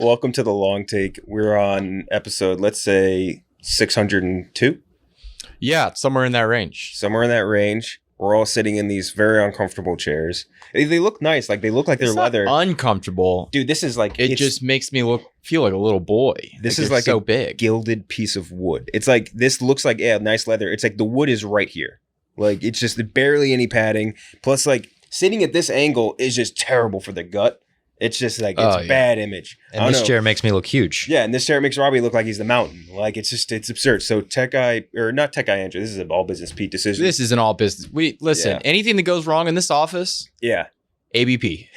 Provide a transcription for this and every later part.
Welcome to the long take. We're on episode, let's say, 602. Yeah, somewhere in that range. Somewhere in that range. We're all sitting in these very uncomfortable chairs. They look nice. Like, they look like they're leather. Uncomfortable. Dude, this is like... It just makes me feel like a little boy. This is like so a big. Gilded piece of wood. It's like, this looks like, nice leather. It's like the wood is right here. Like, it's just barely any padding. Plus, like, sitting at this angle is just terrible for the gut. It's just like, it's bad image. And this chair makes me look huge. Yeah, and this chair makes Robbie look like he's the mountain. Like, it's absurd. So Tech Guy, or not Tech Guy Andrew, this is an all business Pete decision. This is an all business. Anything that goes wrong in this office, ABP.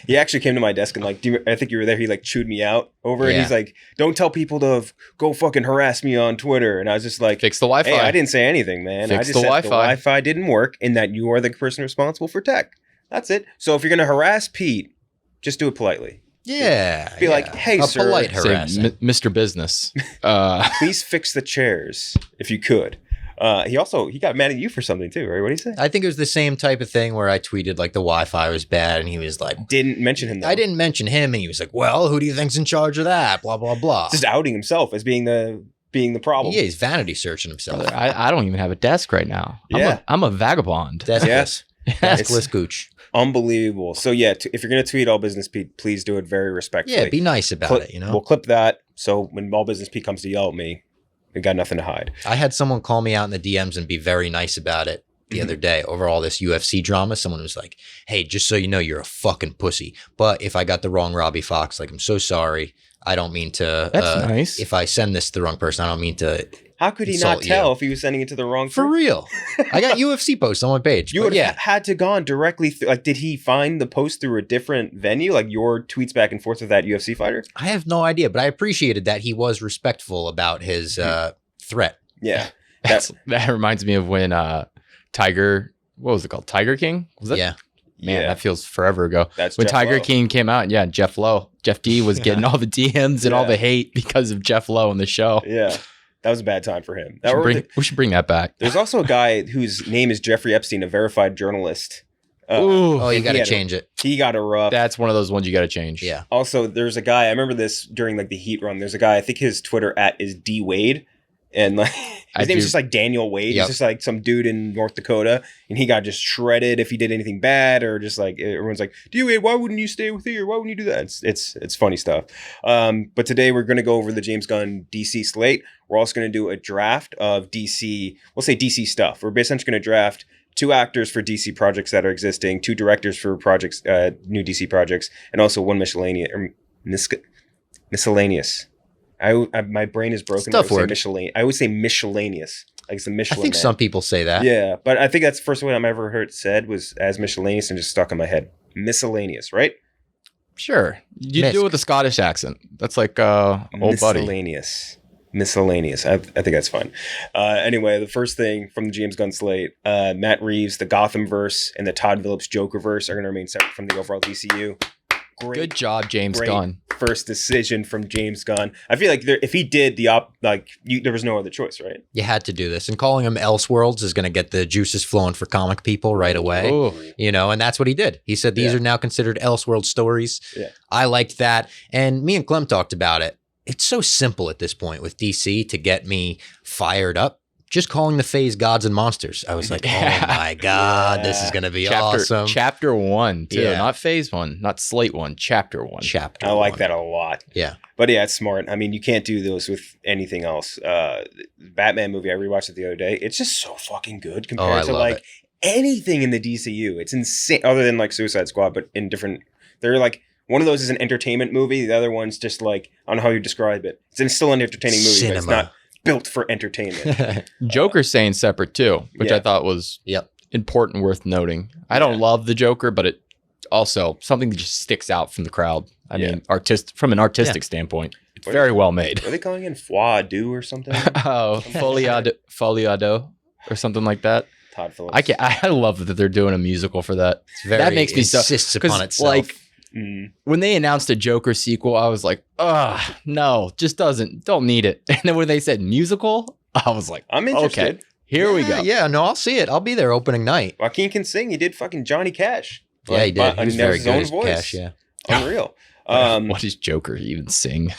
He actually came to my desk and like, I think you were there. He like chewed me out over it. He's like, don't tell people to go fucking harass me on Twitter. And I was just like, fix the Wi-Fi. Hey, I didn't say anything, man. Fix I just the said Wi-Fi. The Wi-Fi didn't work and that you are the person responsible for tech. That's it. So if you're going to harass Pete, just do it politely. Yeah. Be like, hey, sir. Polite harassing. Mr. Business. Please fix the chairs if you could. He got mad at you for something too, right? What did he say? I think it was the same type of thing where I tweeted like the Wi-Fi was bad and he was like... Didn't mention him though. I didn't mention him and he was like, well, who do you think's in charge of that? Blah, blah, blah. Just outing himself as being the problem. Yeah, he's vanity searching himself. I don't even have a desk right now. Yeah. I'm a vagabond. Deskless. Deskless gooch. Unbelievable. So yeah, if you're going to tweet All Business Pete, please do it very respectfully. Yeah, be nice about it, you know? We'll clip that. So when All Business Pete comes to yell at me, we got nothing to hide. I had someone call me out in the DMs and be very nice about it the other day over all this UFC drama. Someone was like, hey, just so you know, you're a fucking pussy. But if I got the wrong Robbie Fox, like, I'm so sorry. I don't mean to. That's nice. If I send this to the wrong person, I don't mean to. How could he not tell if he was sending it to the wrong person? For real. I got UFC posts on my page. You would have had to gone directly through. Like, did he find the post through a different venue? Like your tweets back and forth with that UFC fighter? I have no idea, but I appreciated that he was respectful about his threat. Yeah. That reminds me of when Tiger, what was it called? Tiger King? Was that? Yeah. Man, that feels forever ago. That's when Jeff Tiger Lowe. King came out. Yeah, Jeff Lowe. Jeff D was getting all the DMs and all the hate because of Jeff Lowe on the show. Yeah. That was a bad time for him. We should bring that back. There's also a guy whose name is Jeffrey Epstein, a verified journalist. You got to change it. He got a rough. That's one of those ones you got to change. Yeah. Also, there's a guy, I remember this during like the Heat run. There's a guy, I think his Twitter @ is D Wade. And like his name is just like Daniel Wade. He's just like some dude in North Dakota, and he got just shredded if he did anything bad, or just like everyone's like, D Wade, why wouldn't you stay with here? Why wouldn't you do that? It's funny stuff. But today we're going to go over the James Gunn DC slate. We're also going to do a draft of DC. We'll say DC stuff. We're essentially going to draft 2 actors for DC projects that are existing, 2 directors for projects, new DC projects, and also 1 miscellaneous. My brain is broken. Tough word. I would say miscellaneous. Like it's the Michelin. I think some people say that. Yeah, but I think that's the first one I've ever heard said was as miscellaneous and just stuck in my head. Miscellaneous, right? Sure. You do it with a Scottish accent. That's like old buddy. Miscellaneous. I think that's fine. Anyway, the first thing from the James Gunn slate, Matt Reeves, the Gothamverse, and the Todd Phillips Jokerverse are going to remain separate from the overall DCU. Good job, James Gunn. First decision from James Gunn. I feel like if he did there was no other choice, right? You had to do this, and calling them Elseworlds is going to get the juices flowing for comic people right away. Ooh. You know, and that's what he did. He said these are now considered Elseworld stories. Yeah. I liked that, and me and Clem talked about it. It's so simple at this point with DC to get me fired up. Just calling the phase gods and monsters. I was like, oh my God, this is going to be awesome. Chapter 1, too. Yeah. Not phase 1, not slate 1, chapter 1. I like that a lot. Yeah. But yeah, it's smart. I mean, you can't do those with anything else. Batman movie, I rewatched it the other day. It's just so fucking good compared to like anything in the DCU. It's insane. Other than like Suicide Squad, but in different, they're like, one of those is an entertainment movie. The other one's just like, I don't know how you describe it. It's still an entertaining movie, Cinema. but it's not built for entertainment. Joker's saying separate too, which I thought was important, worth noting. I don't love the Joker, but it also something that just sticks out from the crowd. I mean, from an artistic standpoint, it's very well made. Are they calling it Foi Deux or something? Foliado or something like that. Todd Phillips. I love that they're doing a musical for that. That makes me so insists upon itself. Like, when they announced a Joker sequel, I was like, no, just don't need it. And then when they said musical, I was like, I'm interested. Okay, here we go. Yeah, no, I'll see it. I'll be there opening night. Joaquin can sing. He did fucking Johnny Cash. Yeah, he did. He was very good as Cash, yeah. Unreal. What does Joker even sing?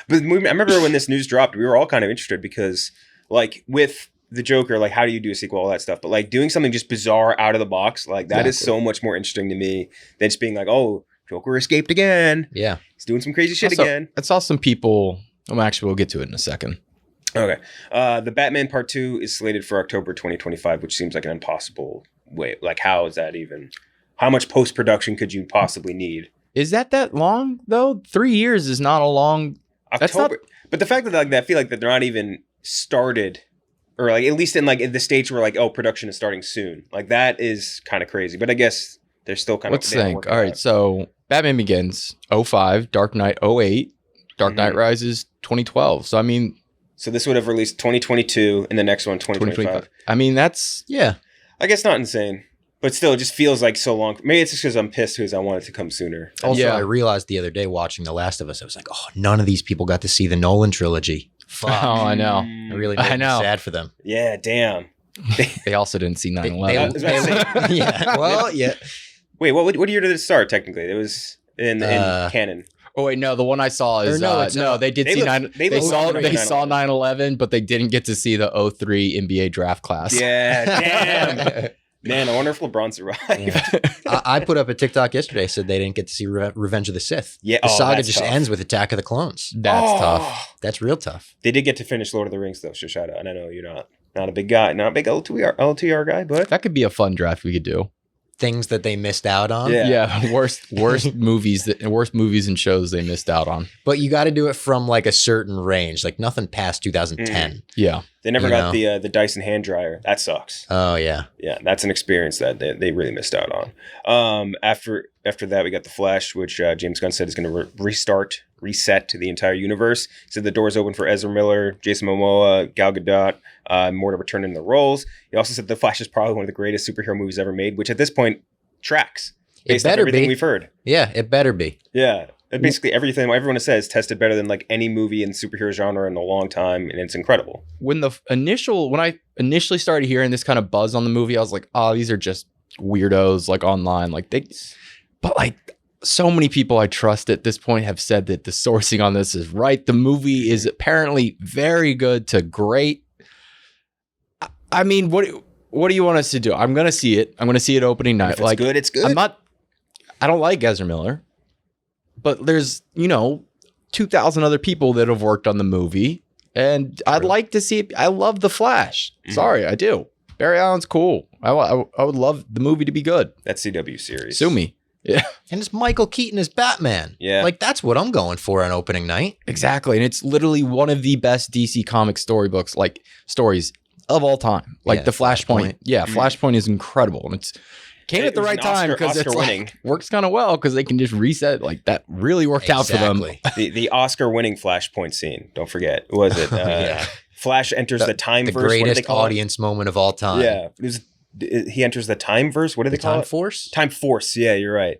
But I remember when this news dropped, we were all kind of interested because, like, with the Joker, like, how do you do a sequel, all that stuff? But, like, doing something just bizarre out of the box, like, that is so much more interesting to me than just being like, oh, Joker escaped again. Yeah. He's doing some crazy shit again. I saw some people. Actually, we'll get to it in a second. Okay. The Batman Part 2 is slated for October 2025, which seems like an impossible way. Like, how is that even? How much post-production could you possibly need? Is that long, though? 3 years is not a long... October. But the fact that, like, I feel like that they're not even started, or, like, at least in, like, in the stage where, like, oh, production is starting soon. Like, that is kind of crazy. But I guess they're still kind of... Let's think. All right, so Batman Begins, 05, Dark Knight, 08, Dark Knight Rises, 2012. So, I mean... So this would have released 2022, and the next one, 2025. I mean, that's... Yeah. I guess not insane. But still, it just feels like so long. Maybe it's just because I'm pissed because I want it to come sooner. Also, I realized the other day watching The Last of Us, I was like, oh, none of these people got to see the Nolan trilogy. Fuck. Oh, I know. I really made me sad for them. Yeah, damn. They also didn't see 9/11. Yeah. Well, yeah. Wait, what year did it start, technically? It was in canon. Oh wait, no. The one I saw is they did see 9. They saw 9/11, but they didn't get to see the 03 NBA draft class. Yeah, damn. Man, I wonder if LeBron survived. Yeah. I put up a TikTok yesterday, said they didn't get to see Revenge of the Sith. Yeah, the saga just ends with Attack of the Clones. That's tough. That's real tough. They did get to finish Lord of the Rings, though. So shout out. And I know you're not a big guy, not a big LTR guy, but that could be a fun draft we could do. Things that they missed out on. Yeah, worst movies and shows they missed out on. But you got to do it from like a certain range, like nothing past 2010. Yeah, they never got the Dyson hand dryer. That sucks. Oh yeah, yeah, that's an experience that they really missed out on. After that, we got The Flash, which James Gunn said is going to reset to the entire universe. He said the door's open for Ezra Miller, Jason Momoa, Gal Gadot, more to return in the roles. He also said The Flash is probably one of the greatest superhero movies ever made, which at this point tracks based on everything we've heard. Yeah, it better be. Yeah, basically everything everyone says tested better than like any movie in the superhero genre in a long time, and it's incredible. When I initially started hearing this kind of buzz on the movie, I was like, oh, these are just weirdos like online, but like so many people I trust at this point have said that the sourcing on this is right. The movie is apparently very good to great. I mean, what do you want us to do? I'm going to see it. I'm going to see it opening night. If it's good, it's good. I don't like Ezra Miller, but there's, 2,000 other people that have worked on the movie, and I'd like to see it. I love The Flash. Sorry, I do. Barry Allen's cool. I would love the movie to be good. That CW series. Sue me. Yeah. And it's Michael Keaton as Batman. Yeah. Like, that's what I'm going for on opening night. Exactly. And it's literally one of the best DC Comics storybooks, like stories of all time. Like the Flashpoint. Yeah, Flashpoint is incredible. And it came at the right time because it's like, works kind of well because they can just reset. Like that really worked out for them. The Oscar-winning Flashpoint scene. Don't forget. Was it? Flash enters the time verse. The greatest audience moment of all time. Yeah. He enters the time verse. What do they call it? Time Force? Time Force. Yeah, you're right.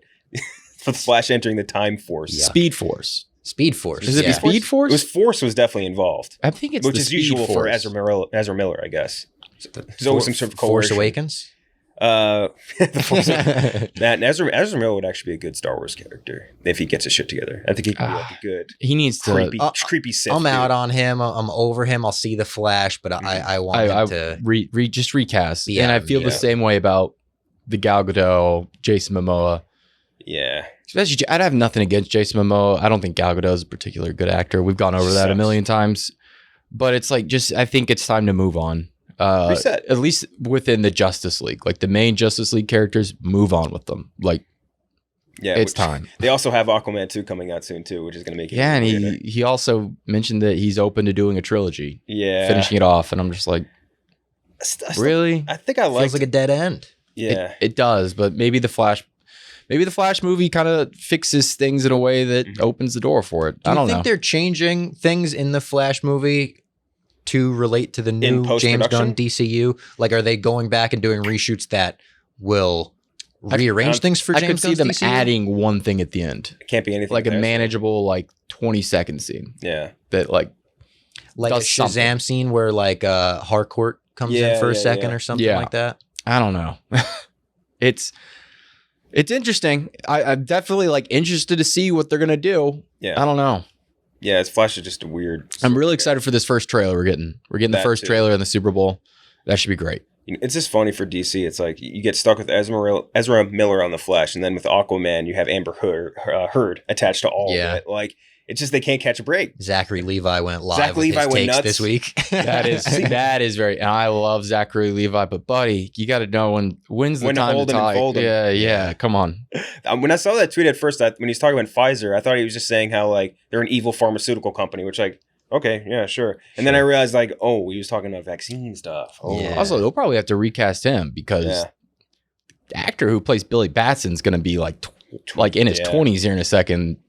The Flash entering the Time Force. Yeah. Speed Force. Speed Force. Is it Speed Force? It was Force was definitely involved. I think it's which is usual for Ezra Miller, I guess. There's always some sort of Force Awakens. The Force and Ezra Miller would actually be a good Star Wars character if he gets his shit together. I think he could be like a good. He needs to creepy Sith. I'm out on him. I'm over him. I'll see the Flash, but I want him to just recast. And I feel the same way about the Gal Gadot, Jason Momoa. Yeah. Especially, I'd have nothing against Jason Momoa. I don't think Gal Gadot is a particularly good actor. We've gone over that a million times. But it's like, I think it's time to move on. Reset. At least within the Justice League. Like the main Justice League characters, move on with them. Like, yeah, it's time. They also have Aquaman 2 coming out soon too, which is going to make it and he also mentioned that he's open to doing a trilogy. Yeah. Finishing it off. And I'm just like, really? I think I like feels like a dead end. Yeah. It does, but maybe the Flash movie kind of fixes things in a way that opens the door for it. I don't know. Do you think they're changing things in the Flash movie to relate to the new James Gunn DCU? Like, are they going back and doing reshoots that will rearrange things for James Gunn's them DCU? Adding one thing at the end. It can't be anything like a manageable, like 20-second scene. Yeah, that like a Shazam something. Scene where like Harcourt comes in for a second or something like that. I don't know. It's interesting. I'm definitely like interested to see what they're gonna do. Yeah, I don't know. Yeah, it's Flash is just a weird. I'm really excited for this first trailer we're getting. We're getting the first trailer in the Super Bowl. That should be great. It's just funny for DC. It's like you get stuck with Ezra Miller on the Flash, and then with Aquaman, you have Amber Heard attached to all of it. Like it's just they can't catch a break. Zachary Levi went live with his takes this week. that is very. And I love Zachary Levi, but buddy, you got to know when's the time to talk. Yeah. Come on. When I saw that tweet at first, when he's talking about Pfizer, I thought he was just saying how like they're an evil pharmaceutical company, which like. Okay, yeah, sure. And then I realized, like, oh, he was talking about vaccine stuff. Oh. Yeah. Also, they'll probably have to recast him because the actor who plays Billy Batson's going to be like in his 20s here in a second.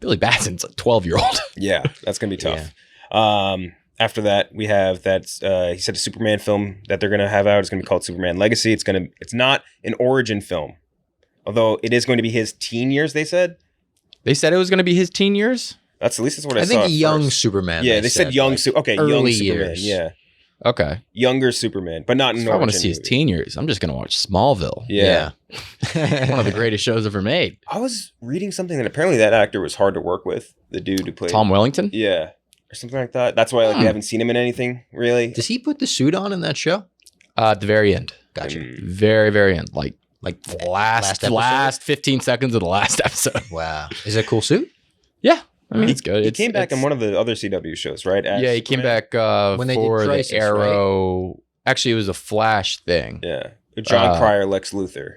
Billy Batson's a 12-year-old. Yeah, that's going to be tough. Yeah. After that, we have he said a Superman film that they're going to have out is going to be called Superman Legacy. It's not an origin film, although it is going to be his teen years. They said it was going to be his teen years. That's at least what I saw. I think young first. Superman. Yeah, they said young. Okay, early young years. Superman. Yeah. Okay. Younger Superman, but not in. If I want to see his teen years, I'm just going to watch Smallville. Yeah. One of the greatest shows ever made. I was reading something that apparently that actor was hard to work with. The dude who played Tom Wellington. Yeah, or something like that. That's why we haven't seen him in anything really. Does he put the suit on in that show? At the very end. Gotcha. Very, very end. Like the last 15 seconds of the last episode. Wow. Is it a cool suit? Yeah. I mean, it's good. He came back on one of the other CW shows, right? He came back when they for did Crisis, the Arrow. Right? Actually, it was a Flash thing. Yeah. John Cryer, Lex Luthor.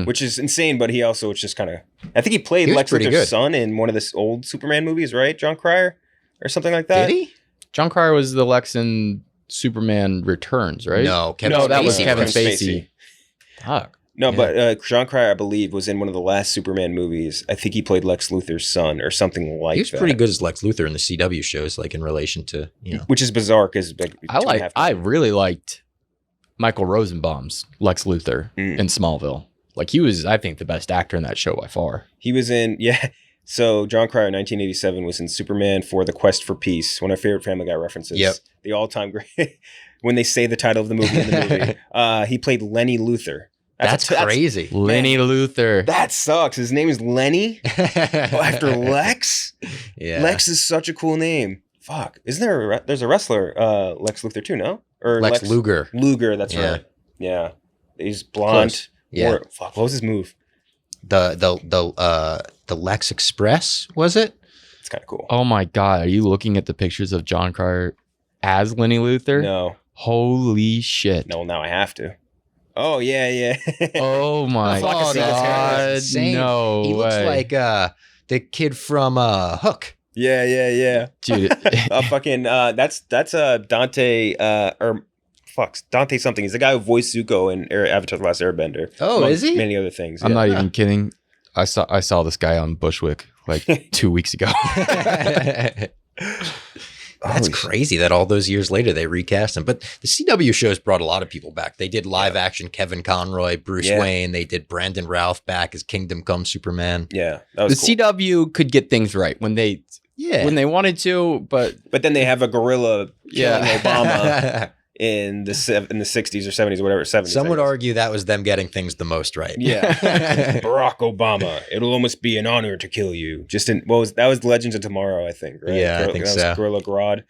Which is insane, but he also, it's just kind of... I think he played Lex Luthor's son in one of the old Superman movies, right? John Cryer? Or something like that? Did he? John Cryer was the Lex in Superman Returns, right? No, that was Kevin Spacey. Fuck. No, but John Cryer, I believe, was in one of the last Superman movies. I think he played Lex Luthor's son or something like that. He was pretty good as Lex Luthor in the CW shows, like in relation to, Which is bizarre because I really liked Michael Rosenbaum's Lex Luthor in Smallville. Like he was, I think, the best actor in that show by far. He was in, So John Cryer in 1987 was in Superman for The Quest for Peace, one of my favorite Family Guy references. Yep. The all-time great. When they say the title of the movie in the movie, he played Lenny Luthor. That's crazy. Lenny Luthor. That sucks. His name is Lenny after Lex. Yeah. Lex is such a cool name. Fuck. Isn't there there's a wrestler, Lex Luthor too, no? Or Lex Luger. Luger, that's right. Yeah. He's blonde. Close. Yeah. Fuck, what was his move? The Lex Express, was it? It's kind of cool. Oh my God. Are you looking at the pictures of John Cryer as Lenny Luthor? No. Holy shit. No, now I have to. Oh, yeah. Oh my God. No He looks like the kid from Hook. Yeah. Dude. That's Dante, Dante something. He's the guy who voiced Zuko in Avatar: The Last Airbender. Oh, is he? Many other things. I'm not even kidding. I saw this guy on Bushwick like 2 weeks ago. That's crazy that all those years later they recast him. But the CW shows brought a lot of people back. They did live action Kevin Conroy, Bruce Wayne. They did Brandon Routh back as Kingdom Come Superman. Yeah, that was the cool. CW could get things right when they wanted to, but then they have a gorilla killing Obama in the 60s or 70s or whatever. 70s. Some would argue that was them getting things the most right. Yeah, Barack Obama. It'll almost be an honor to kill you. That was Legends of Tomorrow, I think. Right? Yeah, I think so. That was Gorilla Grodd.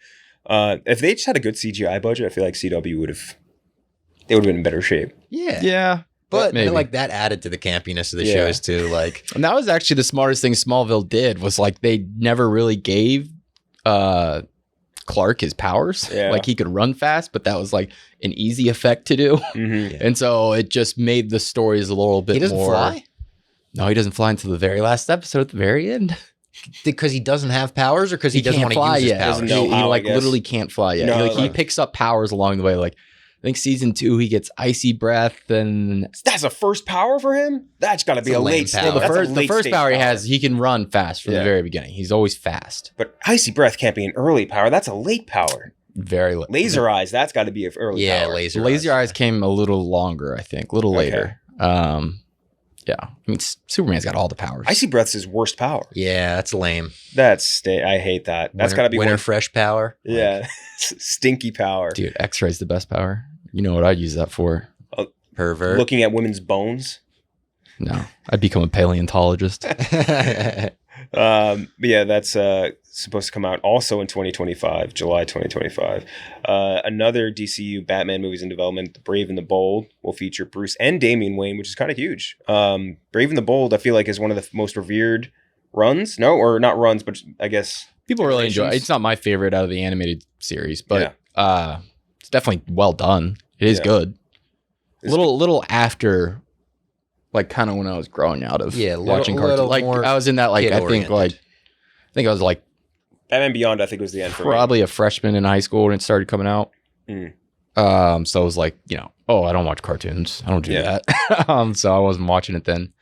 If they just had a good CGI budget, I feel like CW would have been in better shape. Yeah. But like that added to the campiness of the shows too. Like, and that was actually the smartest thing Smallville did was like they never really gave Clark his powers. Like he could run fast, but that was like an easy effect to do. And so it just made the stories a little bit more. He doesn't fly? No, he doesn't fly until the very last episode at the very end. Because he doesn't have powers or because he doesn't want to use his powers? He literally can't fly yet. No, he picks up powers along the way. Like I think season 2, he gets icy breath, and that's a first power for him. That's got to be a late power. The first power he has, he can run fast from the very beginning. He's always fast. But icy breath can't be an early power. That's a late power. Very late. Laser eyes. That's got to be an early power. Yeah, laser eyes came a little longer, I think, a little later. Yeah, I mean, Superman's got all the powers. Icy breath's his worst power. Yeah, that's lame. I hate that. That's got to be winter fresh power. Yeah, stinky power. Dude, X-ray's the best power. You know what I'd use that for? Pervert. Looking at women's bones. No, I'd become a paleontologist. But yeah, that's supposed to come out also in 2025, July 2025. Another DCU Batman movies in development, The Brave and the Bold, will feature Bruce and Damian Wayne, which is kind of huge. Brave and the Bold, I feel like, is one of the most revered runs. No, or not runs, but I guess people really enjoy it. It's not my favorite out of the animated series, but it's definitely well done. It is good. Little after, like, kind of when I was growing out of watching cartoons. Like, I was in that, like, I think I was like Batman Beyond, I think, was the end for probably a freshman in high school when it started coming out. So I was like, I don't watch cartoons. I don't do that. So I wasn't watching it then.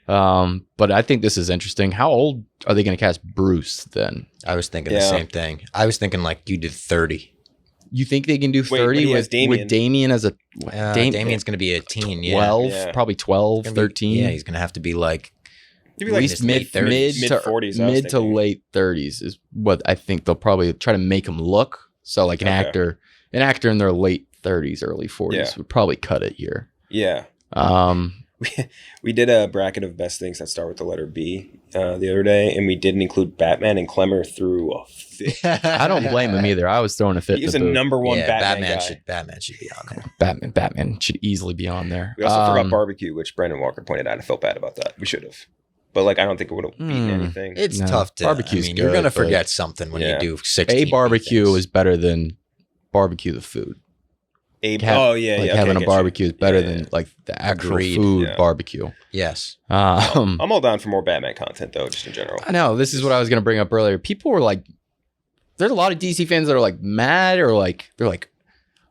But I think this is interesting. How old are they going to cast Bruce then? I was thinking the same thing. I was thinking like you did 30. You think they can do 30 with Damian as a... Damian's going to be a teen, 12, probably 12, 13. He's going to have to be like... At least mid 40s. Mid to late 30s is what I think they'll probably try to make him look. So like an actor in their late 30s, early 40s would probably cut it here. Yeah. We did a bracket of best things that start with the letter B the other day, and we didn't include Batman, and Clemmer threw a fit. I don't blame him either. I was throwing a fit. He was a number one Batman guy. Batman should be on there. Batman should easily be on there. We also forgot barbecue, which Brandon Walker pointed out. I felt bad about that. We should have. But like, I don't think it would have beaten anything. It's tough to. Barbecue's good, you're going to forget something when you do 16. A barbecue is better than barbecue the food. Having a barbecue is better than like the actual food barbecue. Yes. I'm all down for more Batman content though, just in general. I know. This is what I was going to bring up earlier. People were like, there's a lot of DC fans that are like mad or like, they're like,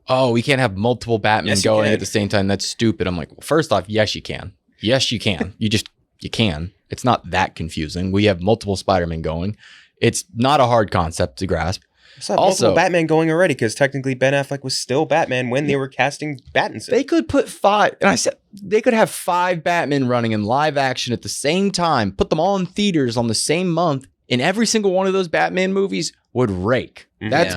oh, we can't have multiple Batman going at the same time. That's stupid. I'm like, well, first off, yes, you can. Yes, you can. You can. It's not that confusing. We have multiple Spider-Man going. It's not a hard concept to grasp. Also, Batman going already because technically Ben Affleck was still Batman when they were casting Pattinson. They could put 5, and I said they could have 5 Batman running in live action at the same time, put them all in theaters on the same month, and every single one of those Batman movies would rake.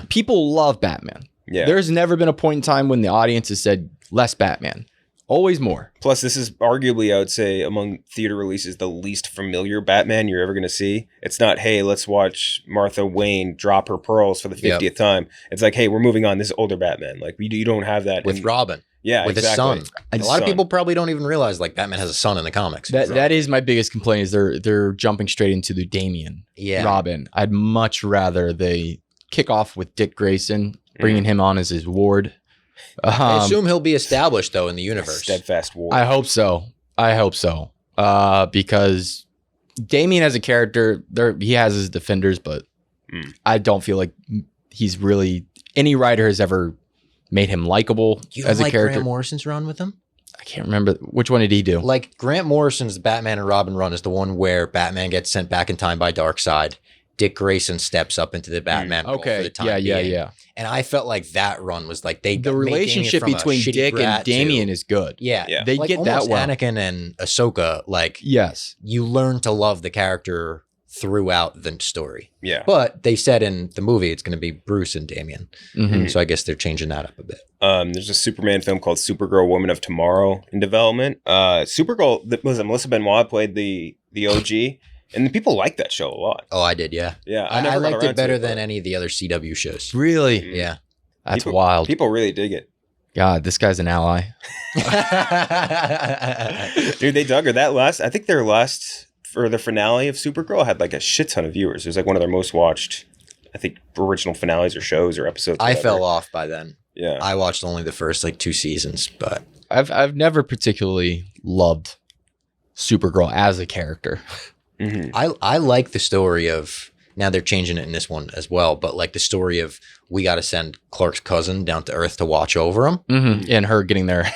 People love Batman. Yeah. There's never been a point in time when the audience has said less Batman. Always more. Plus, this is arguably, I would say, among theater releases, the least familiar Batman you're ever going to see. It's not, hey, let's watch Martha Wayne drop her pearls for the 50th time. It's like, hey, we're moving on. This is older Batman. Like, you don't have that. With Robin. Yeah, with his son. A lot of people probably don't even realize, like, Batman has a son in the comics. That is my biggest complaint is they're jumping straight into the Damian Robin. I'd much rather they kick off with Dick Grayson, bringing him on as his ward. I assume he'll be established though in the universe. Steadfast war. I hope so. Because Damian as a character, he has his defenders, but I don't feel like he's really any writer has ever made him likable as a character. Grant Morrison's run with him? I can't remember which one did he do. Like Grant Morrison's Batman and Robin run is the one where Batman gets sent back in time by Darkseid. Dick Grayson steps up into the Batman role for the time being. Yeah. And I felt like that run was like the relationship between Dick and Damian is good. Yeah. They like get that well. Anakin and Ahsoka, like you learn to love the character throughout the story. Yeah. But they said in the movie it's going to be Bruce and Damian. So I guess they're changing that up a bit. There's a Superman film called Supergirl Woman of Tomorrow in development. Supergirl, Melissa Benoit played the OG. And the people like that show a lot. Oh, I did, yeah. Yeah, I liked it better than any of the other CW shows. Really? Yeah. That's wild. People really dig it. God, this guy's an ally. Dude, they dug her. I think their last, for the finale of Supergirl, had like a shit ton of viewers. It was like one of their most watched, I think, original finales or shows or episodes. I fell off by then. Yeah. I watched only the first like 2 seasons, but. I've never particularly loved Supergirl as a character. I like the story of, now they're changing it in this one as well, but like the story of we got to send Clark's cousin down to Earth to watch over him. And her getting there.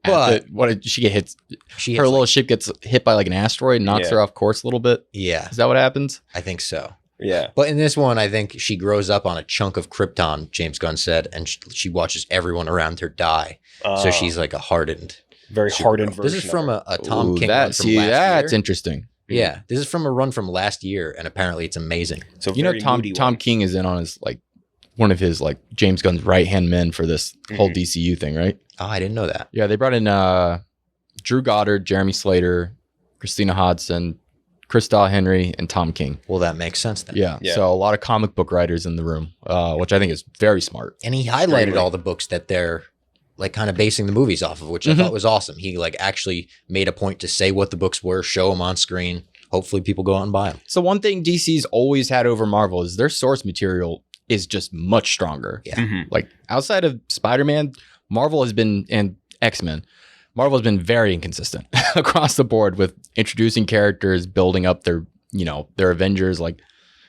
But what did she get hit? Her little ship gets hit by like an asteroid and knocks her off course a little bit. Yeah. Is that what happens? I think so. Yeah. But in this one, I think she grows up on a chunk of Krypton, James Gunn said, and she watches everyone around her die. So she's like a very hardened version. This is from a Tom King run from last year. That's interesting. Yeah, this is from a run from last year, and apparently it's amazing. So Tom King is in on his like one of his like James Gunn's right hand men for this whole DCU thing, right? Oh, I didn't know that. Yeah, they brought in Drew Goddard, Jeremy Slater, Christina Hodson, Christal Henry, and Tom King. Well, that makes sense then. Yeah. So a lot of comic book writers in the room, which I think is very smart. And he highlighted all the books that they're like kind of basing the movies off of, which I thought was awesome. He like actually made a point to say what the books were, show them on screen. Hopefully people go out and buy them. So one thing DC's always had over Marvel is their source material is just much stronger. Yeah. Like outside of Spider-Man, Marvel has been, and X-Men, Marvel has been very inconsistent across the board with introducing characters, building up their, their Avengers. Like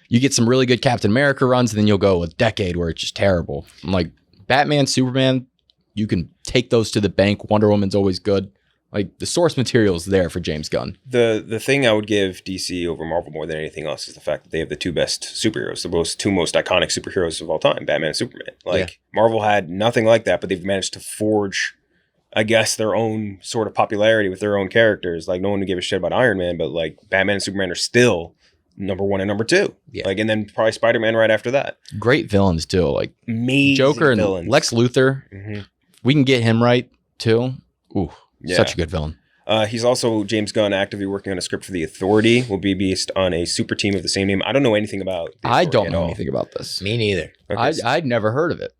you get some really good Captain America runs, and then you'll go a decade where it's just terrible. Like Batman, Superman, you can take those to the bank. Wonder Woman's always good. Like the source material is there for James Gunn. The thing I would give DC over Marvel more than anything else is the fact that they have the two best superheroes, the two most iconic superheroes of all time, Batman and Superman. Marvel had nothing like that, but they've managed to forge, I guess, their own sort of popularity with their own characters. Like no one would give a shit about Iron Man, but like Batman and Superman are still number 1 and number 2. Yeah. Like, and then probably Spider-Man right after that. Great villains too, like amazing Joker and villains. Lex Luthor. Mm-hmm. We can get him right too. Ooh. Yeah. Such a good villain. He's also, James Gunn, actively working on a script for The Authority. Will be based on a super team of the same name. I don't know anything about The Authority. I don't know anything about this. Me neither. Okay. I'd never heard of it.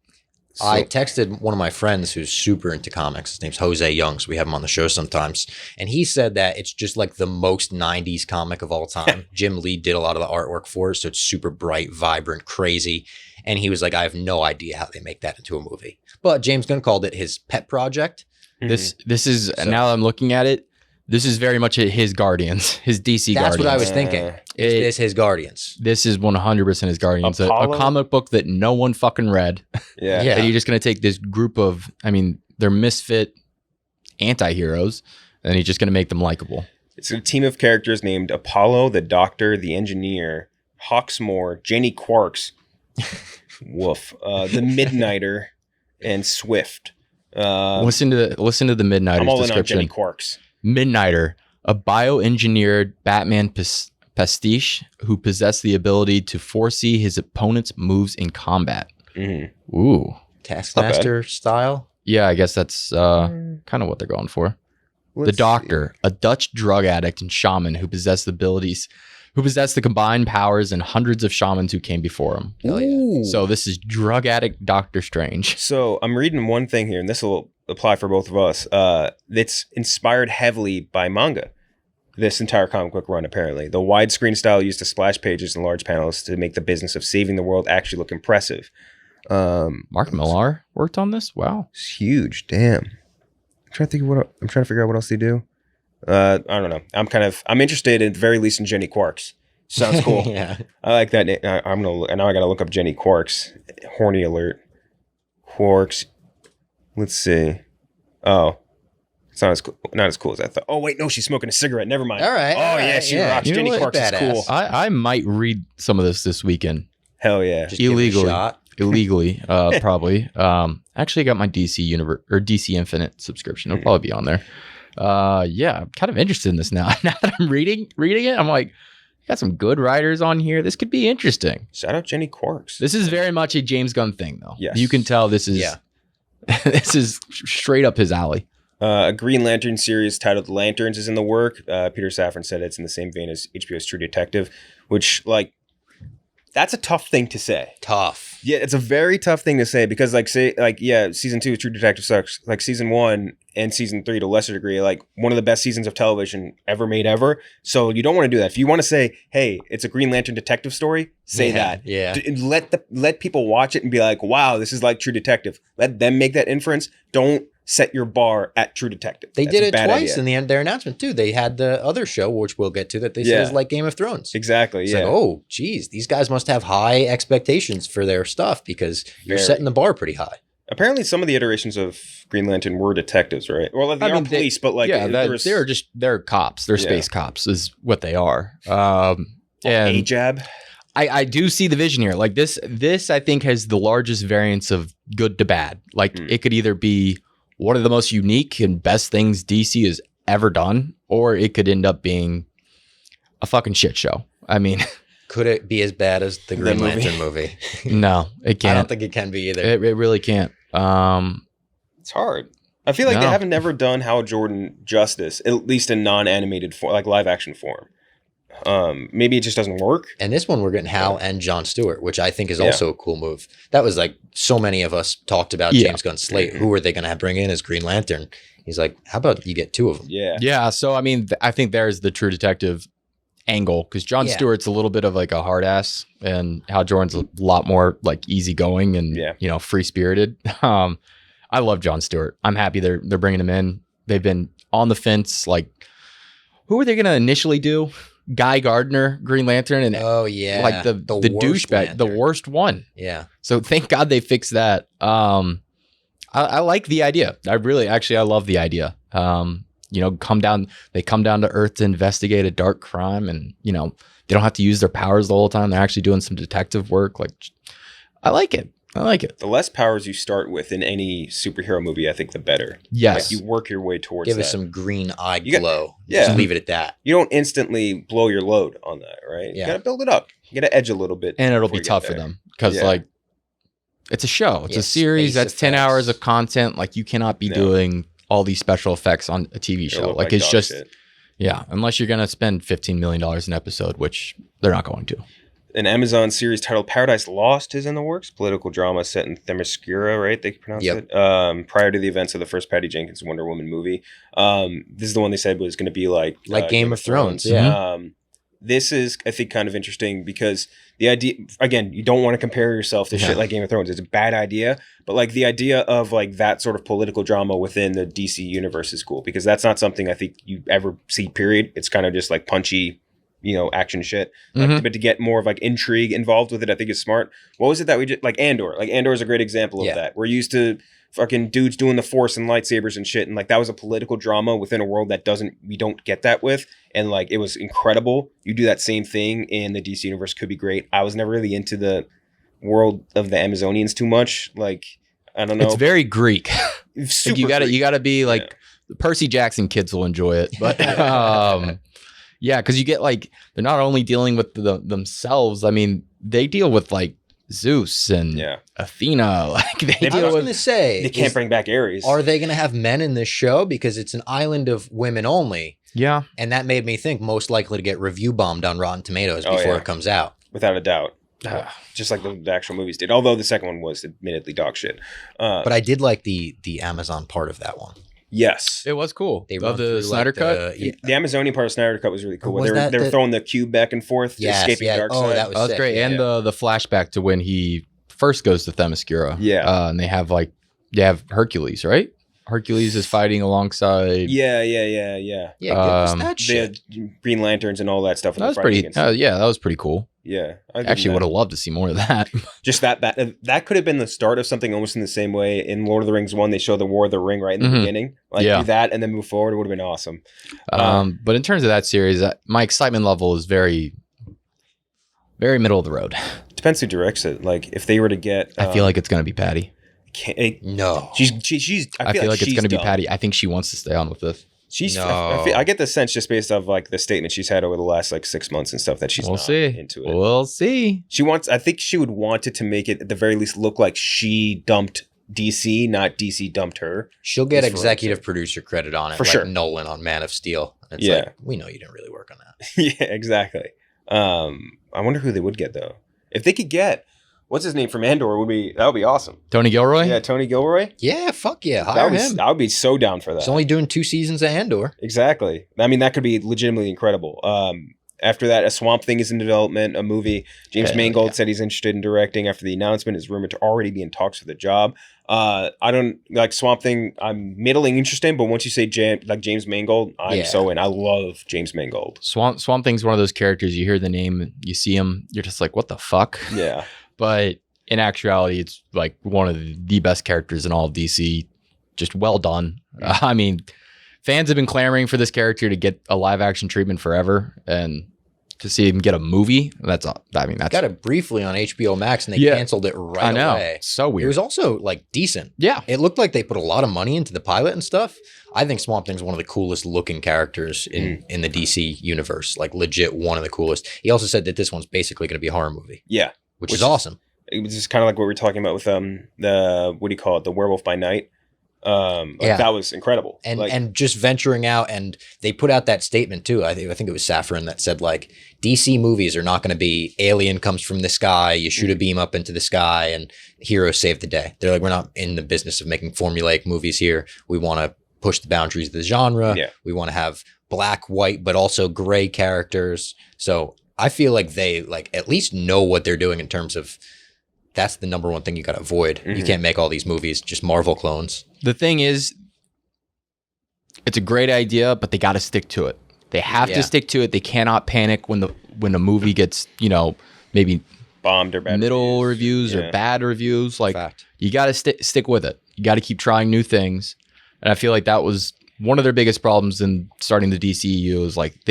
So, I texted one of my friends who's super into comics. His name's Jose Young, so we have him on the show sometimes. And he said that it's just like the most 90s comic of all time. Jim Lee did a lot of the artwork for it, so it's super bright, vibrant, crazy. And he was like, I have no idea how they make that into a movie. But James Gunn called it his pet project. This is now that I'm looking at it, this is very much his Guardians, his DC Guardians. That's what I was thinking. Is this his Guardians? This is 100% his Guardians. A comic book that no one fucking read. Yeah. And you're just going to take this group of, they're misfit anti-heroes, and he's just going to make them likable. It's a team of characters named Apollo, the Doctor, the Engineer, Hawksmoor, Jenny Quarks, woof, the Midnighter, and Swift. Listen to the Midnighter's I'm all description. In on Jenny Quarks. Midnighter, a bioengineered Batman pastiche who possessed the ability to foresee his opponent's moves in combat. Mm-hmm. Ooh, Taskmaster style. Yeah, I guess that's kind of what they're going for. The Doctor, a Dutch drug addict and shaman who possessed the combined powers and hundreds of shamans who came before him. Hell yeah. So this is drug addict Doctor Strange. So I'm reading one thing here, and this will apply for both of us. It's inspired heavily by manga. This entire comic book run, apparently. The widescreen style used to splash pages and large panels to make the business of saving the world actually look impressive. Mark Millar worked on this? Wow. It's huge. Damn. I'm trying to figure out what else they do. I don't know. I'm interested at the very least in Jenny Quarks. Sounds cool. Yeah. I like that. Now I gotta look up Jenny Quarks. Horny alert. Quarks. Let's see. Oh, it's not as cool as I thought. Oh wait, no, she's smoking a cigarette. Never mind. All right. Oh yeah, she rocks. You know Jenny what? Quarks is cool. I might read some of this weekend. Hell yeah. Just illegally. Illegally, probably. Actually, I got my DC Infinite subscription. It'll probably be on there. Yeah, I'm kind of interested in this now. Now that I'm reading it, I'm like, got some good writers on here. This could be interesting. Shout out Jenny Quarks. This is very much a James Gunn thing, though. Yes. You can tell this is this is straight up his alley. A Green Lantern series titled Lanterns is in the work. Peter Safran said it's in the same vein as HBO's True Detective, which, like, that's a tough thing to say. Tough. Yeah, it's a very tough thing to say because, season 2 of True Detective sucks. Like, season 1 and season 3 to a lesser degree, like, one of the best seasons of television ever made ever. So you don't want to do that. If you want to say, hey, it's a Green Lantern detective story, say that. Yeah. Let people watch it and be like, wow, this is like True Detective. Let them make that inference. Don't set your bar at True Detective. They did it twice in their announcement too. They had the other show, which we'll get to, that they said is like Game of Thrones. Exactly. It's like, oh, geez, these guys must have high expectations for their stuff because you're setting the bar pretty high. Apparently, some of the iterations of Green Lantern were detectives, right? Well, they aren't police, but like they're cops. They're space cops, is what they are. And AJAB. I do see the vision here. Like this I think has the largest variance of good to bad. Like it could either be one of the most unique and best things DC has ever done, or it could end up being a fucking shit show. I mean, could it be as bad as the Green Lantern movie? No, it can't. I don't think it can be either. It really can't. It's hard. I feel like they haven't never done Hal Jordan justice, at least in non-animated form, like live action form. Maybe it just doesn't work. And this one we're getting Hal and Jon Stewart, which I think is also a cool move. That was like so many of us talked about James Gunn's slate. Who are they going to bring in as Green Lantern? He's like, how about you get 2 of them? Yeah. So I mean, I think there's the True Detective angle, because Jon Stewart's a little bit of like a hard ass, and Hal Jordan's a lot more like easygoing and free spirited. I love Jon Stewart. I'm happy they're bringing him in. They've been on the fence. Like, who were they going to initially do? Guy Gardner, Green Lantern, and like the douchebag, the worst one. Yeah. So thank God they fixed that. I like the idea. I love the idea. They come down to Earth to investigate a dark crime, and they don't have to use their powers the whole time. They're actually doing some detective work. Like, I like it. The less powers you start with in any superhero movie, I think the better. Yes. Like, you work your way towards Give that. us some green eye glow. Just leave it at that. You don't instantly blow your load on that, right? You got to build it up. You got to edge a little bit. And it'll be tough for them because like it's a show. It's a series. That's 10 hours of content. Like, you cannot be doing all these special effects on a TV show. Like it's just shit. Unless you're going to spend $15 million an episode, which they're not going to. An Amazon series titled Paradise Lost is in the works. Political drama set in Themyscira, right? They pronounce it. Prior to the events of the first Patty Jenkins Wonder Woman movie. This is the one they said was going to be like Game of Thrones. This is, I think, kind of interesting because the idea, again, you don't want to compare yourself to shit like Game of Thrones. It's a bad idea. But like the idea of like that sort of political drama within the DC universe is cool because that's not something I think you ever see, period. It's kind of just like punchy, action shit. But to get more of like intrigue involved with it, I think is smart. What was it that we did? Like Andor. Like Andor is a great example of that. We're used to fucking dudes doing the Force and lightsabers and shit, and like that was a political drama within a world that we don't get that with, and like it was incredible. You do that same thing in the DC universe, could be great. I was never really into the world of the Amazonians too much. Like, I don't know. It's very Greek. Super like you gotta Greek. be like the Percy Jackson kids will enjoy it, but because you get like they're not only dealing with themselves. I mean, they deal with like Zeus and Athena. Like they can't bring back Ares. Are they going to have men in this show because it's an island of women only? Yeah, and that made me think most likely to get review bombed on Rotten Tomatoes before it comes out, without a doubt. Just like the actual movies did. Although the second one was admittedly dog shit. But I did like the Amazon part of that one. Yes, it was cool. They love the Snyder Cut. The Amazonian part of Snyder Cut was really cool. They were throwing the cube back and forth, escaping dark side. That was great. And the flashback to when he first goes to Themyscira. And they have Hercules, right? Hercules is fighting alongside. Yeah. Give us that shit. The Green Lanterns and all that stuff. That was pretty. That was pretty cool. Yeah, I actually would have loved to see more of that. Just that could have been the start of something almost in the same way in Lord of the Rings 1. They show the War of the Ring right in the beginning. Like do that and then move forward. It would have been awesome. But in terms of that series, my excitement level is very, very middle of the road. Depends who directs it. Like if they were to get, I feel like it's going to be Patty. No, she's. I feel like it's going to be Patty. I think she wants to stay on with this. I get the sense just based off like the statement she's had over the last like 6 months and stuff that she's into it. We'll see. I think she would want it to make it at the very least look like she dumped DC, not DC dumped her. She'll get executive producer credit on it, for sure. Nolan on Man of Steel. It's like, we know you didn't really work on that. Yeah, exactly. I wonder who they would get though. If they could get, what's his name from Andor? That would be awesome. Tony Gilroy? Yeah, Tony Gilroy. Yeah, fuck yeah. Hire him. I would be so down for that. He's only doing 2 seasons of Andor. Exactly. I mean, that could be legitimately incredible. After that, a Swamp Thing is in development, a movie. James Mangold said he's interested in directing after the announcement. Is rumored to already be in talks for the job. I don't like Swamp Thing. I'm middling interested, but once you say James Mangold, I'm so in. I love James Mangold. Swamp Thing's one of those characters. You hear the name, you see him, you're just like, what the fuck? Yeah. But in actuality, it's like one of the best characters in all of DC. Just well done. I mean, fans have been clamoring for this character to get a live action treatment forever, and to see him get a movie, that's got it briefly on HBO Max, and they canceled it right I know. away. So weird. It was also like decent. Yeah, it looked like they put a lot of money into the pilot and stuff. I think Swamp Thing's one of the coolest looking characters in the DC universe. Like legit one of the coolest. He also said that this one's basically going to be a horror movie. Yeah, which is awesome. It was just kind of like what we were talking about with the what do you call it, the Werewolf by Night. That was incredible. And just venturing out, and they put out that statement too. I think it was Safran that said like DC movies are not going to be alien comes from the sky, you shoot a beam up into the sky and heroes save the day. They're like, we're not in the business of making formulaic movies here. We want to push the boundaries of the genre. Yeah. We want to have black, white, but also gray characters. So I feel like they like at least know what they're doing in terms of that's the number one thing you got to avoid. You can't make all these movies just Marvel clones. The thing is, it's a great idea, but they got to stick to it. They have to stick to it. They cannot panic when the movie gets, maybe bombed or bad middle reviews or bad reviews. Like you got to stick with it. You got to keep trying new things. And I feel like that was one of their biggest problems in starting the DCEU is like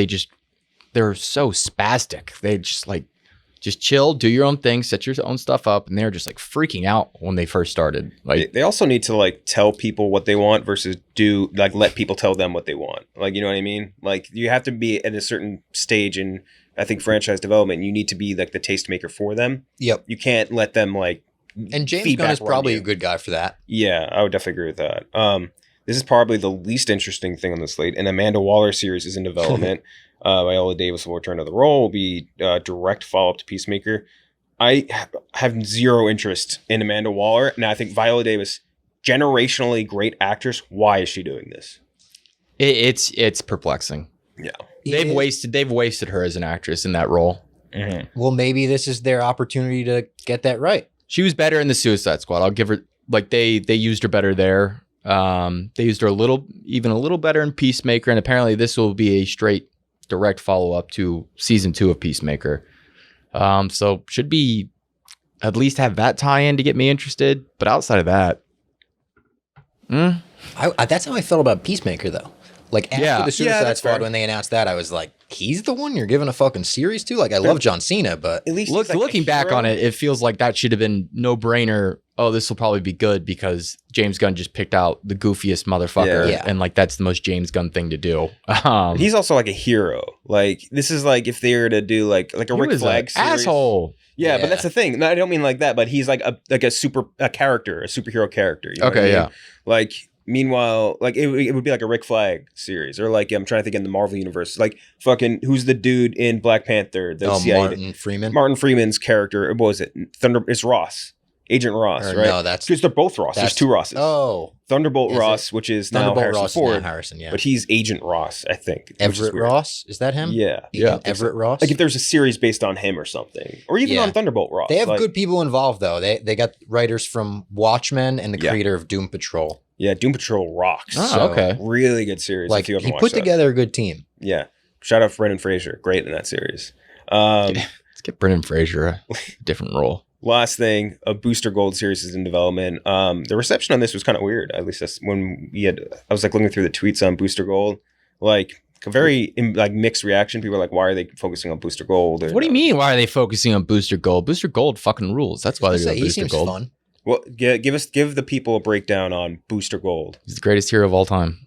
they're so spastic. They just chill, do your own thing, set your own stuff up, and they're just like freaking out when they first started. Like they also need to like tell people what they want versus let people tell them what they want. Like, you know what I mean? Like you have to be at a certain stage in, I think, franchise development. You need to be like the tastemaker for them. Yep. You can't let them like. And James Gunn is probably a good guy for that. Yeah, I would definitely agree with that. This is probably the least interesting thing on the slate. An Amanda Waller series is in development. Viola Davis will return to the role, will be a direct follow-up to Peacemaker. I have zero interest in Amanda Waller. Now, I think Viola Davis, generationally great actress. Why is she doing this? It's perplexing. Yeah. They've wasted her as an actress in that role. Mm-hmm. Well, maybe this is their opportunity to get that right. She was better in the Suicide Squad. I'll give her, like, they used her better there. They used her a little better in Peacemaker, and apparently this will be a straight direct follow-up to season 2 of Peacemaker. So should be at least have that tie-in to get me interested. But outside of that, that's how I felt about Peacemaker, though. Like after the Suicide Squad, when they announced that, I was like, he's the one you're giving a fucking series to? Like, I love John Cena, but at least looking back on it, it feels like that should have been no-brainer. Oh, this will probably be good because James Gunn just picked out the goofiest motherfucker. Yeah. And like, that's the most James Gunn thing to do. He's also like a hero. Like, this is like if they were to do like a Rick Flag series. Asshole. Yeah, but that's the thing. No, I don't mean like that, but he's like a superhero character. You know what I mean? Yeah. Like, meanwhile, like it would be like a Rick Flag series, or like I'm trying to think in the Marvel universe, like fucking who's the dude in Black Panther? Martin Freeman. Martin Freeman's character. What was it? It's Ross. Agent Ross, right? No, that's because they're both Ross. There's two Rosses. Oh, Thunderbolt Ross, which is now Harrison Ford. Harrison, yeah. But he's Agent Ross, I think. Everett Ross, is that him? Yeah, Everett Ross. Like if there's a series based on him or something, or even on Thunderbolt Ross. They have good people involved though. They got writers from Watchmen and the creator of Doom Patrol. Yeah, Doom Patrol rocks. Oh, okay. Really good series. Like he put together a good team. Yeah. Shout out Brendan Fraser. Great in that series. Let's get Brendan Fraser a different role. Last thing, a Booster Gold series is in development. The reception on this was kind of weird. At least that's when I was like looking through the tweets on Booster Gold, like a very mixed reaction. People are like, why are they focusing on Booster Gold? What do you mean? Why are they focusing on Booster Gold? Booster Gold fucking rules. That's why they're doing Booster Gold. Fun. Well, give the people a breakdown on Booster Gold. He's the greatest hero of all time.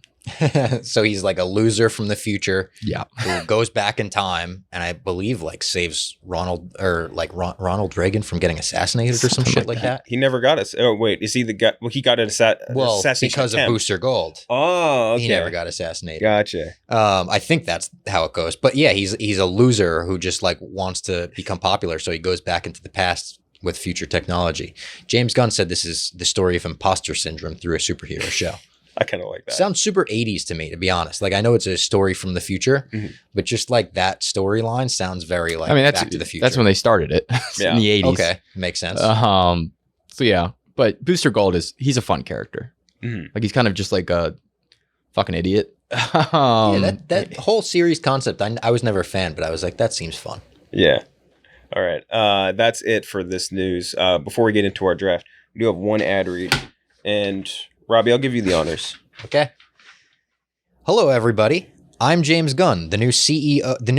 So he's like a loser from the future. Yeah. Who goes back in time and I believe like saves Ronald Reagan from getting assassinated or some shit like that. He never got us. Oh wait, is he the guy? Well, he got assassination because of Booster Gold. Oh, okay. He never got assassinated. Gotcha. I think that's how it goes. But yeah, he's a loser who just like wants to become popular, so he goes back into the past with future technology. James Gunn said this is the story of imposter syndrome through a superhero show. I kind of like that. Sounds super 80s to me, to be honest. Like, I know it's a story from the future, but just like that storyline sounds very like Back to the Future. That's when they started it. In the 80s. Okay, makes sense. So yeah, but Booster Gold he's a fun character. Like he's kind of just like a fucking idiot. That whole series concept, I was never a fan, but I was like, that seems fun. Yeah. All right. That's it for this news. Before we get into our draft, we do have one ad read, and Robbie, I'll give you the honors. Okay. Hello, everybody. I'm James Gunn, the new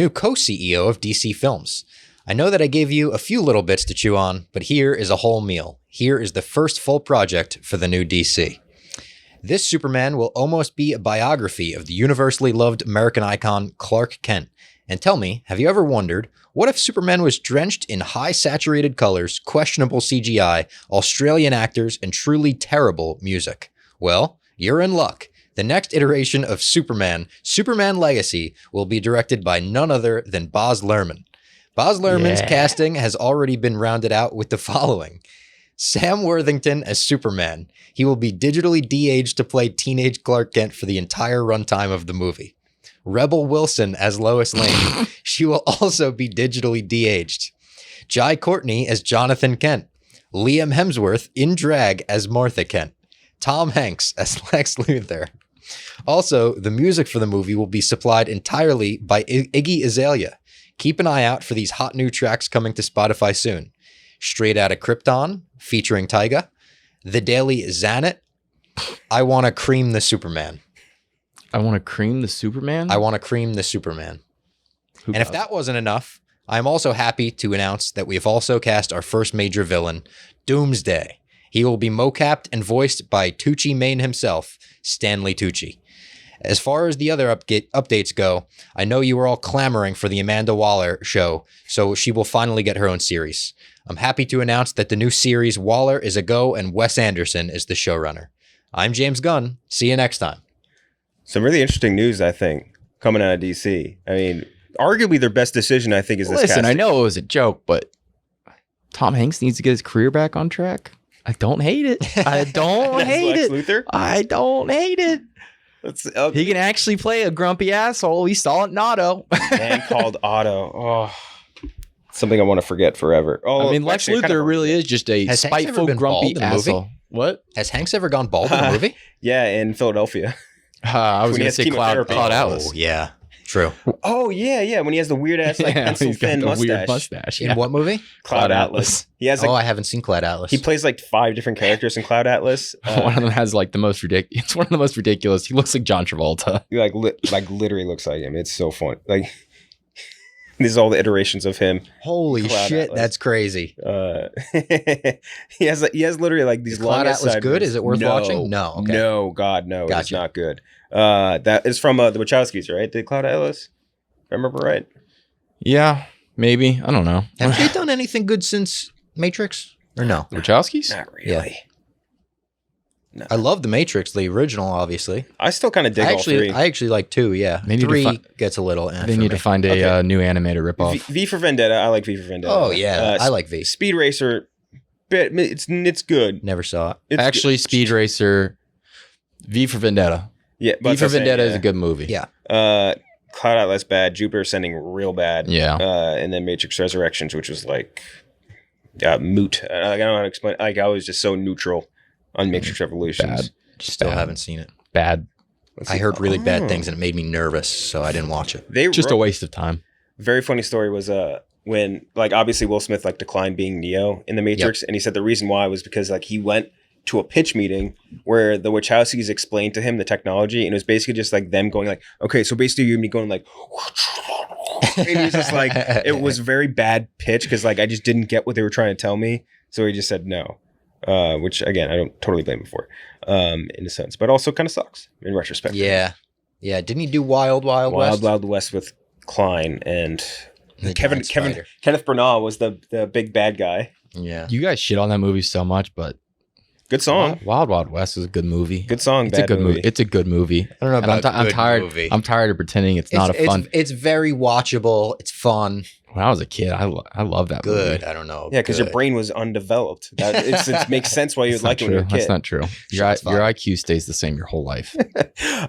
co-CEO of DC Films. I know that I gave you a few little bits to chew on, but here is a whole meal. Here is the first full project for the new DC. This Superman will almost be a biography of the universally loved American icon Clark Kent. And tell me, have you ever wondered, what if Superman was drenched in high saturated colors, questionable CGI, Australian actors, and truly terrible music? Well, you're in luck. The next iteration of Superman Legacy, will be directed by none other than Baz Luhrmann. Baz Luhrmann's casting has already been rounded out with the following. Sam Worthington as Superman. He will be digitally de-aged to play teenage Clark Kent for the entire runtime of the movie. Rebel Wilson as Lois Lane. She will also be digitally de-aged. Jai Courtney as Jonathan Kent. Liam Hemsworth in drag as Martha Kent. Tom Hanks as Lex Luthor. Also, the music for the movie will be supplied entirely by Iggy Azalea. Keep an eye out for these hot new tracks coming to Spotify soon. Straight Outta Krypton, featuring Tyga. The Daily Xanet. I Want to Cream the Superman. I Want to Cream the Superman? I Want to Cream the Superman. And if that wasn't enough, I'm also happy to announce that we have also cast our first major villain, Doomsday. He will be mocapped and voiced by Tucci Mane himself, Stanley Tucci. As far as the other updates go, I know you were all clamoring for the Amanda Waller show, so she will finally get her own series. I'm happy to announce that the new series Waller is a go and Wes Anderson is the showrunner. I'm James Gunn. See you next time. Some really interesting news, I think, coming out of DC. I mean, arguably their best decision, I think, is this Listen, casting. I know it was a joke, but Tom Hanks needs to get his career back on track. I don't hate it. I don't hate it. Luthor? I don't hate it. He can actually play a grumpy asshole. We saw it in Otto. Man called Otto. Oh, something I want to forget forever. Oh, I mean, Lex Luthor really is just a spiteful, grumpy asshole. What? Has Hanks ever gone bald in a movie? Yeah, in Philadelphia. I was going to say Cloud Atlas. Oh, yeah. True. Oh, yeah. When he has the weird ass pencil thin mustache. In what movie? Cloud Atlas. He has I haven't seen Cloud Atlas. He plays 5 different characters in Cloud Atlas. One of them has the most ridiculous. It's one of the most ridiculous. He looks like John Travolta. He literally looks like him. It's so fun. These are all the iterations of him. Holy Cloud shit, Atlas. that's crazy. He has literally these long. Cloud Atlas good? Is it worth watching? No. Okay. No, God, no. Gotcha. It's not good. That is from the Wachowskis, right? The Cloud Atlas. If I remember right. Yeah, maybe. I don't know. Have they done anything good since Matrix? Or no? The Wachowskis? Not really. Yeah. No. I love the Matrix, the original, obviously. I still kind of dig all 3. I actually like 2, yeah. 3 gets a little. They need to find a new animator ripoff. V for Vendetta. I like V for Vendetta. Oh yeah, I like V. Speed Racer. It's good. Never saw it. Actually, Speed Racer. V for Vendetta. Yeah, V for Vendetta is a good movie. Yeah. Cloud Atlas bad. Jupiter Ascending real bad. Yeah. And then Matrix Resurrections, which was moot. I don't know how to explain. I was just so neutral on Matrix Revolutions. Bad. Still haven't seen it. Bad. I heard really bad things and it made me nervous, so I didn't watch it. Just a waste of time. Very funny story was when obviously Will Smith declined being Neo in the Matrix, and he said the reason why was because he went to a pitch meeting where the Wachowskis explained to him the technology, and it was basically just them going okay, so basically you're going and he was just it was a very bad pitch because I just didn't get what they were trying to tell me, so he just said no. Which again, I don't totally blame him for, in a sense, but also kind of sucks in retrospect. Yeah. Didn't he do Wild West? Wild West with Klein and Kenneth Branagh was the big bad guy. Yeah. You guys shit on that movie so much, but good song. Wild Wild West is a good movie. Good song. It's a good movie. It's a good movie. I don't know about I'm tired. movie. I'm tired of pretending it's not a fun. It's very watchable. It's fun. When I was a kid, I love that movie. Good. I don't know. Yeah, because your brain was undeveloped. It makes sense why you would like it when you're a kid. That's not true. Your IQ stays the same your whole life.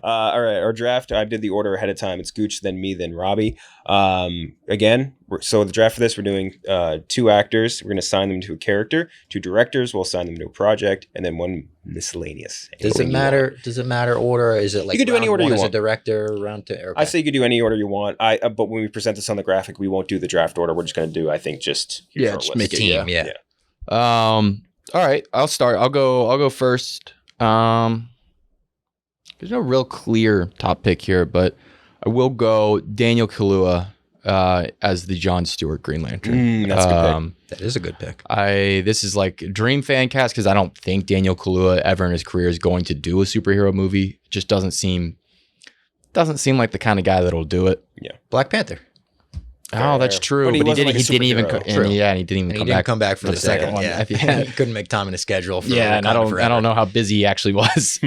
All right, our draft. I did the order ahead of time. It's Gooch, then me, then Robbie. Again, so the draft for this, we're doing 2 actors. We're going to assign them to a character. 2 directors. We'll assign them to a project, and then 1 miscellaneous. Does it matter? Does it matter order? Is it you can do any order you want? As a director, round 2. Okay. I say you can do any order you want. But when we present this on the graphic, we won't do the draft order. We're just going to do, I think, just make a team. Yeah. All right, I'll start. I'll go first. There's no real clear top pick here, but I will go Daniel Kaluuya as the Jon Stewart Green Lantern. That's a good pick. That is a good pick. This is a dream fan cast because I don't think Daniel Kaluuya ever in his career is going to do a superhero movie. It just doesn't seem like the kind of guy that'll do it. Yeah. Black Panther. Oh, that's true. But he didn't even come back for the second one. Yeah. He couldn't make time in his schedule. And I don't know how busy he actually was.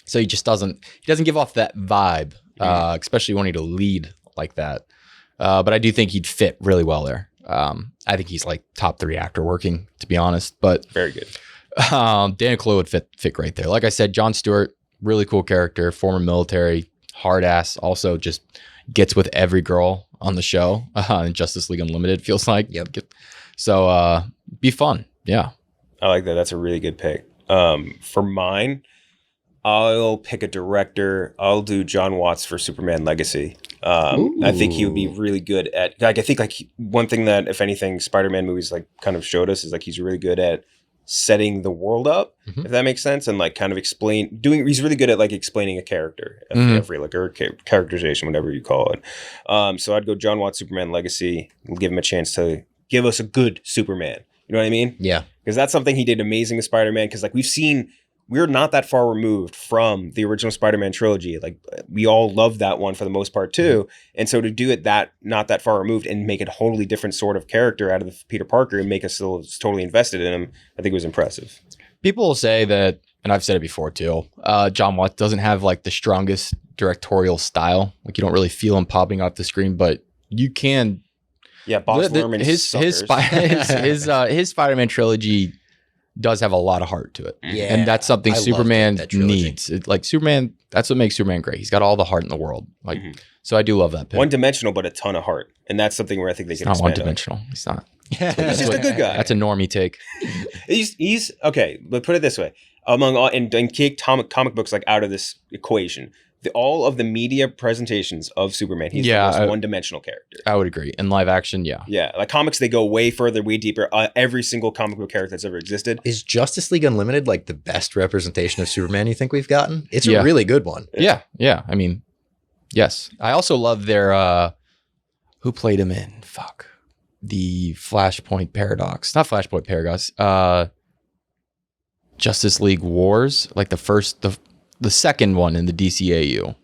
So he doesn't give off that vibe, especially wanting to lead like that. But I do think he'd fit really well there. I think he's like top 3 actor working, to be honest. But very good. Daniel Kaluuya would fit great there. Like I said, Jon Stewart, really cool character, former military, hard ass. Also, just gets with every girl on the show. In Justice League Unlimited, feels like. Yep. So be fun. Yeah. I like that. That's a really good pick. For mine, I'll pick a director. I'll do John Watts for Superman Legacy. I think he would be really good at, like, I think like one thing that, if anything, Spider-Man movies like kind of showed us is like he's really good at setting the world up, if that makes sense, and like kind of he's really good at like explaining a character, every like, or characterization, whatever you call it. So I'd go John Watts Superman Legacy and give him a chance to give us a good Superman. You know what I mean? Yeah. Because that's something he did amazing with Spider-Man, because like we're not that far removed from the original Spider-Man trilogy. Like, we all love that one for the most part too. And so to do it not that far removed and make a totally different sort of character out of Peter Parker and make us still totally invested in him, I think it was impressive. People will say that, and I've said it before too, John Watts doesn't have like the strongest directorial style. Like, you don't really feel him popping off the screen, but you can. Yeah, Baz Luhrmann his Spider-Man trilogy does have a lot of heart to it. Yeah. And that's something Superman needs. Superman, that's what makes Superman great. He's got all the heart in the world. Like, so I do love that pick. One-dimensional, but a ton of heart. And that's something where I think they can expand on. Not one-dimensional. He's not. He's just a good guy. That's a normie take. He's okay, but put it this way. Among all, and take comic books like out of this equation, all of the media presentations of Superman, he's the most one-dimensional character. I would agree. In live action, yeah. Yeah, like comics, they go way further, way deeper. Every single comic book character that's ever existed. Is Justice League Unlimited like the best representation of Superman you think we've gotten? It's a really good one. Yeah. I mean, yes. I also love their, who played him in? The Flashpoint Paradox. Not Flashpoint Paradox. Justice League Wars, like the second one in the DCAU.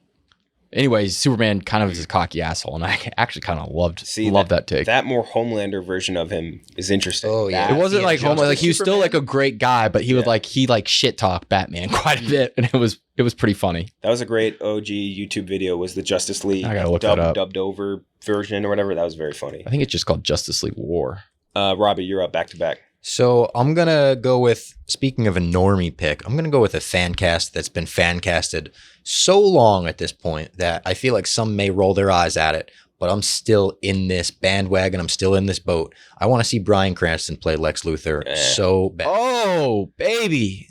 Anyways, Superman kind of is a cocky asshole, and I actually kind of loved that take. That more Homelander version of him is interesting. Oh yeah, it wasn't like Homelander. Like, he was still like a great guy, but he would like shit talk Batman quite a bit, and it was pretty funny. That was a great OG YouTube video. Was the Justice League dubbed over version or whatever? That was very funny. I think it's just called Justice League War. Robbie, you're up back to back. So I'm going to go with, speaking of a normie pick, I'm going to go with a fan cast that's been fan casted so long at this point that I feel like some may roll their eyes at it, but I'm still in this bandwagon. I'm still in this boat. I want to see Bryan Cranston play Lex Luthor so bad. Oh, baby.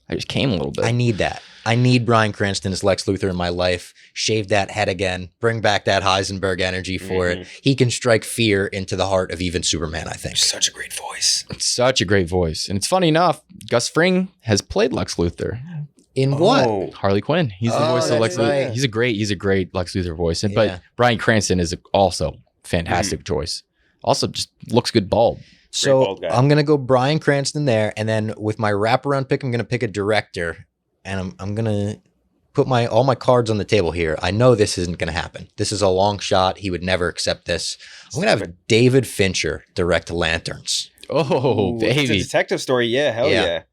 I just came a little bit. I need that. I need Bryan Cranston as Lex Luthor in my life. Shave that head again. Bring back that Heisenberg energy for it. He can strike fear into the heart of even Superman, I think. Such a great voice. Such a great voice. And it's funny enough, Gus Fring has played Lex Luthor. In what? Harley Quinn. He's the voice of Lex Luthor. He's a great Lex Luthor voice. But Bryan Cranston is also fantastic choice. Also just looks good bald. So I'm going to go Bryan Cranston there. And then with my wraparound pick, I'm going to pick a director. And I'm going to put all my cards on the table here. I know this isn't going to happen. This is a long shot. He would never accept this. I'm going to have David Fincher direct Lanterns. Oh, baby. It's a detective story. Yeah, hell yeah.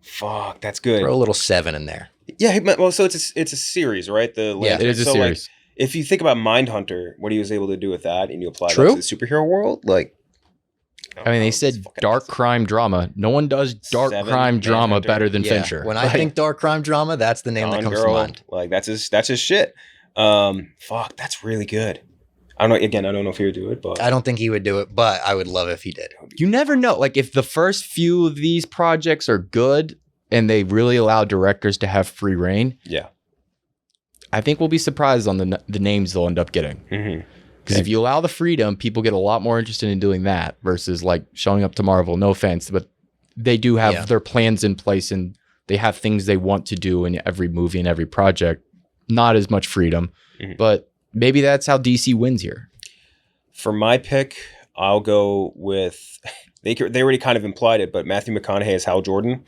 Fuck, that's good. Throw a little 7 in there. Yeah, well, so it's a series, right? It is a series. Like, if you think about Mindhunter, what he was able to do with that, and you apply that to the superhero world, like... I mean, they said dark crime drama. No one does dark crime drama better than Fincher. When I think dark crime drama, that's the name that comes to mind. Like, that's his shit. Fuck, that's really good. I don't know if he would do it, but I don't think he would do it, but I would love if he did. You never know. Like, if the first few of these projects are good and they really allow directors to have free reign, I think we'll be surprised on the names they'll end up getting. Because if you allow the freedom, people get a lot more interested in doing that versus like showing up to Marvel. No offense, but they do have their plans in place and they have things they want to do in every movie and every project. Not as much freedom, but maybe that's how DC wins here. For my pick, I'll go with they already kind of implied it, but Matthew McConaughey as Hal Jordan.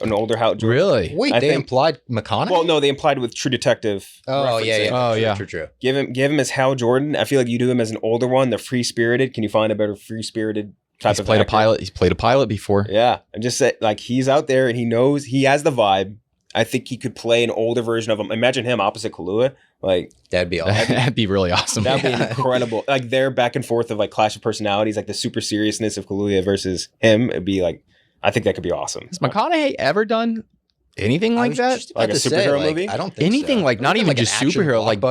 An older Hal Jordan. Really? Wait, they implied McConaughey? Well, no, they implied with True Detective. Oh, yeah. Oh, yeah. True. Give him as Hal Jordan. I feel like you do him as an older one, the free-spirited. Can you find a better free-spirited type of actor? He's played a pilot before. Yeah. I'm just saying, like, he's out there and he knows, he has the vibe. I think he could play an older version of him. Imagine him opposite Kaluuya. Like, that'd be awesome. That'd be really awesome. That'd be incredible. Like, their back and forth of like clash of personalities, like the super seriousness of Kaluuya versus him. It'd be like, I think that could be awesome. Has McConaughey ever done anything like that? Like a superhero movie? I don't think anything so. like not even just superhero, like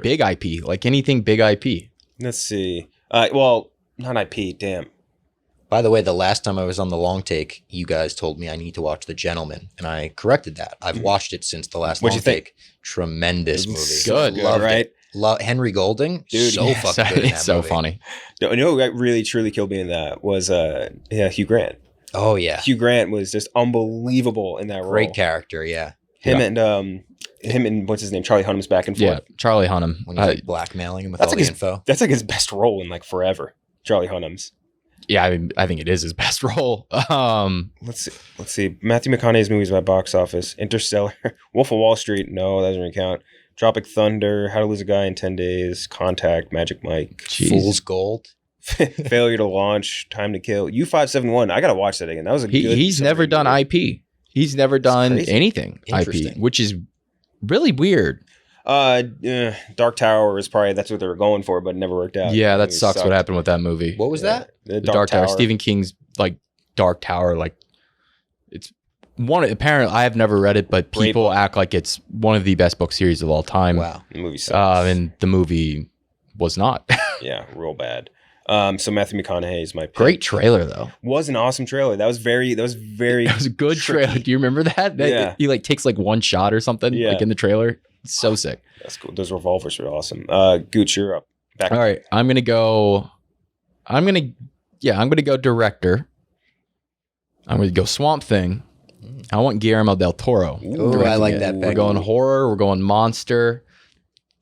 big IP, like anything big IP. Let's see. Well, not IP. Damn. By the way, the last time I was on the long take, you guys told me I need to watch The Gentleman, and I corrected that. I've watched it since the last long take. Tremendous movie. Good, loved right? it. Henry Golding, dude, so fucking good. It's so funny. You know who really truly killed me in that was Hugh Grant. Oh yeah, Hugh Grant was just unbelievable in that role. Great character, yeah. Him and what's his name, Charlie Hunnam's back and forth. Yeah, Charlie Hunnam. When he's like blackmailing him with all the info. That's like his best role in like forever. Charlie Hunnam's. Yeah, I mean, I think it is his best role. Let's see. Matthew McConaughey's movies by box office: Interstellar, Wolf of Wall Street. No, that doesn't really count. Tropic Thunder, How to Lose a Guy in 10 Days, Contact, Magic Mike, Fool's Gold, Failure to Launch, Time to Kill, U571. I gotta watch that again. That was a good. He's never done IP. He's never done anything IP, which is really weird. Dark Tower is probably that's what they were going for, but it never worked out. Yeah, that sucks. What happened with that movie? What was that? The Dark Tower. Stephen King's like Dark Tower. Like it's one. Apparently, I have never read it, but people act like it's one of the best book series of all time. Wow, the movie sucks. And the movie was not. Yeah, real bad. So Matthew McConaughey is my pick. Great trailer though. Was an awesome trailer. That was very. It was a good trailer. Do you remember that? Yeah. He like takes like one shot or something. Yeah. Like in the trailer. It's so sick. That's cool. Those revolvers are awesome. Gooch, you're up. All right, I'm gonna go director. I'm gonna go Swamp Thing. I want Guillermo del Toro. Ooh, I like that. We're going horror. We're going monster.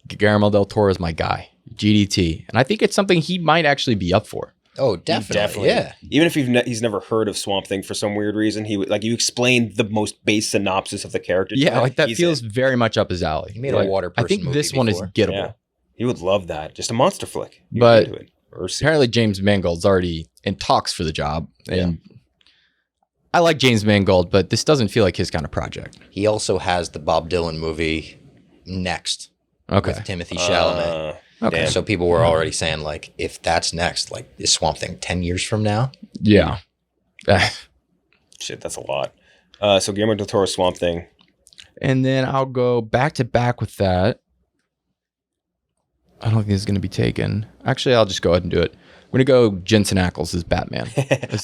Guillermo del Toro is my guy. GDT, and I think it's something he might actually be up for. Oh, definitely. Yeah. Even if he's never heard of Swamp Thing for some weird reason, he would like you explained the most base synopsis of the character. Yeah, like that feels very much up his alley. He made a water person. I think this one is gettable. Yeah. He would love that. Just a monster flick. But apparently James Mangold's already in talks for the job, and I like James Mangold, but this doesn't feel like his kind of project. He also has the Bob Dylan movie next. Okay. With Timothy Chalamet. Okay. So people were already saying, like, if that's next, like, is Swamp Thing 10 years from now? Yeah. Shit, that's a lot. So Guillermo del Toro, Swamp Thing. And then I'll go back to back with that. I don't think this is going to be taken. Actually, I'll just go ahead and do it. I'm going to go Jensen Ackles as Batman.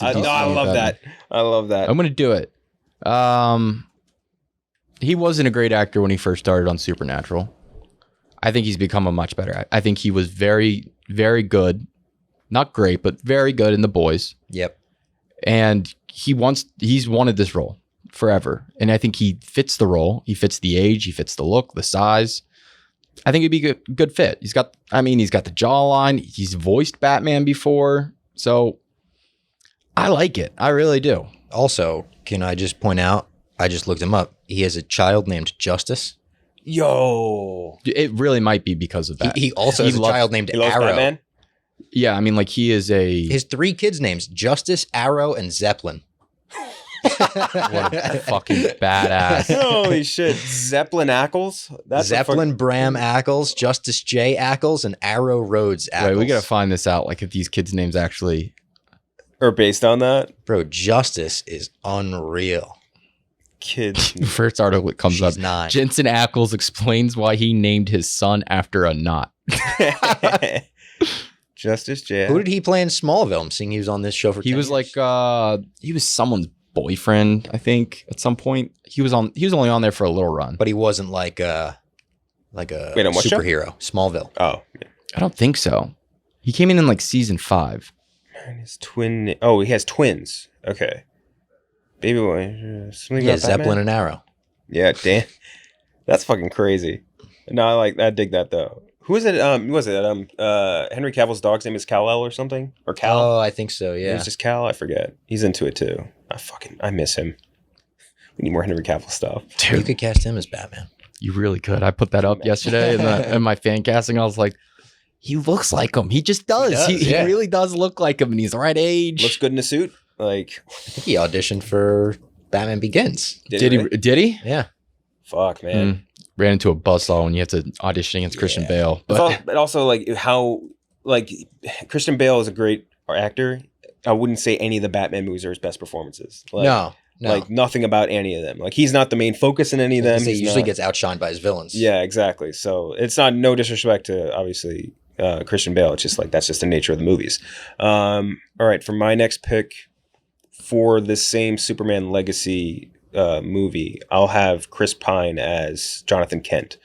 I love that. I love that. I'm going to do it. He wasn't a great actor when he first started on Supernatural. I think he's become a much better. I think he was very, very good. Not great, but very good in The Boys. Yep. And he's wanted this role forever. And I think he fits the role. He fits the age. He fits the look, the size. I think it'd be a good fit. He's got the jawline. He's voiced Batman before. So I like it. I really do. Also, can I just point out, I just looked him up. He has a child named Justice. Yo, it really might be because of that. He also has a child named Arrow. Batman? Yeah, I mean, like his 3 kids' names: Justice, Arrow, and Zeppelin. What a fucking badass! Holy shit, Zeppelin Ackles. That's Zeppelin Bram Ackles, Justice J Ackles, and Arrow Rhodes Ackles. Wait, we gotta find this out. Like if these kids' names actually are based on that, bro. Justice is unreal. Kids. First article that comes up. 9. Jensen Ackles explains why he named his son after a knot. Justice J. Who did he play in Smallville? I'm seeing he was on this show for. He was years. He was someone's boyfriend, I think. At some point, he was only on there for a little run, but he wasn't like a superhero. Show? Smallville. Oh, yeah. I don't think so. He came in like season 5. And his twin. Oh, he has twins. Okay. Baby boy. Zeppelin and Arrow. Yeah, damn. That's fucking crazy. No, I dig that though. Who is it? Henry Cavill's dog's name is Kal-El or something? Or Cal? Oh, I think so, yeah. It's just Cal? I forget. He's into it too. I miss him. We need more Henry Cavill stuff. Dude. You could cast him as Batman. You really could. I put that up yesterday in my fan casting. I was like, he looks like him. He just does. He really does look like him, and he's the right age. Looks good in a suit. Like, I think he auditioned for Batman Begins. Did he? Yeah. Fuck, man. Ran into a buzzsaw when you have to audition against Christian Bale. But also, like, how, like, Christian Bale is a great actor. I wouldn't say any of the Batman movies are his best performances. Like, no. Like, nothing about any of them. Like, he's not the main focus in any of them. He usually gets outshined by his villains. Yeah, exactly. So it's not, no disrespect to, obviously, Christian Bale. It's just like, that's just the nature of the movies. All right, for my next pick for this same Superman Legacy movie, I'll have Chris Pine as Jonathan Kent.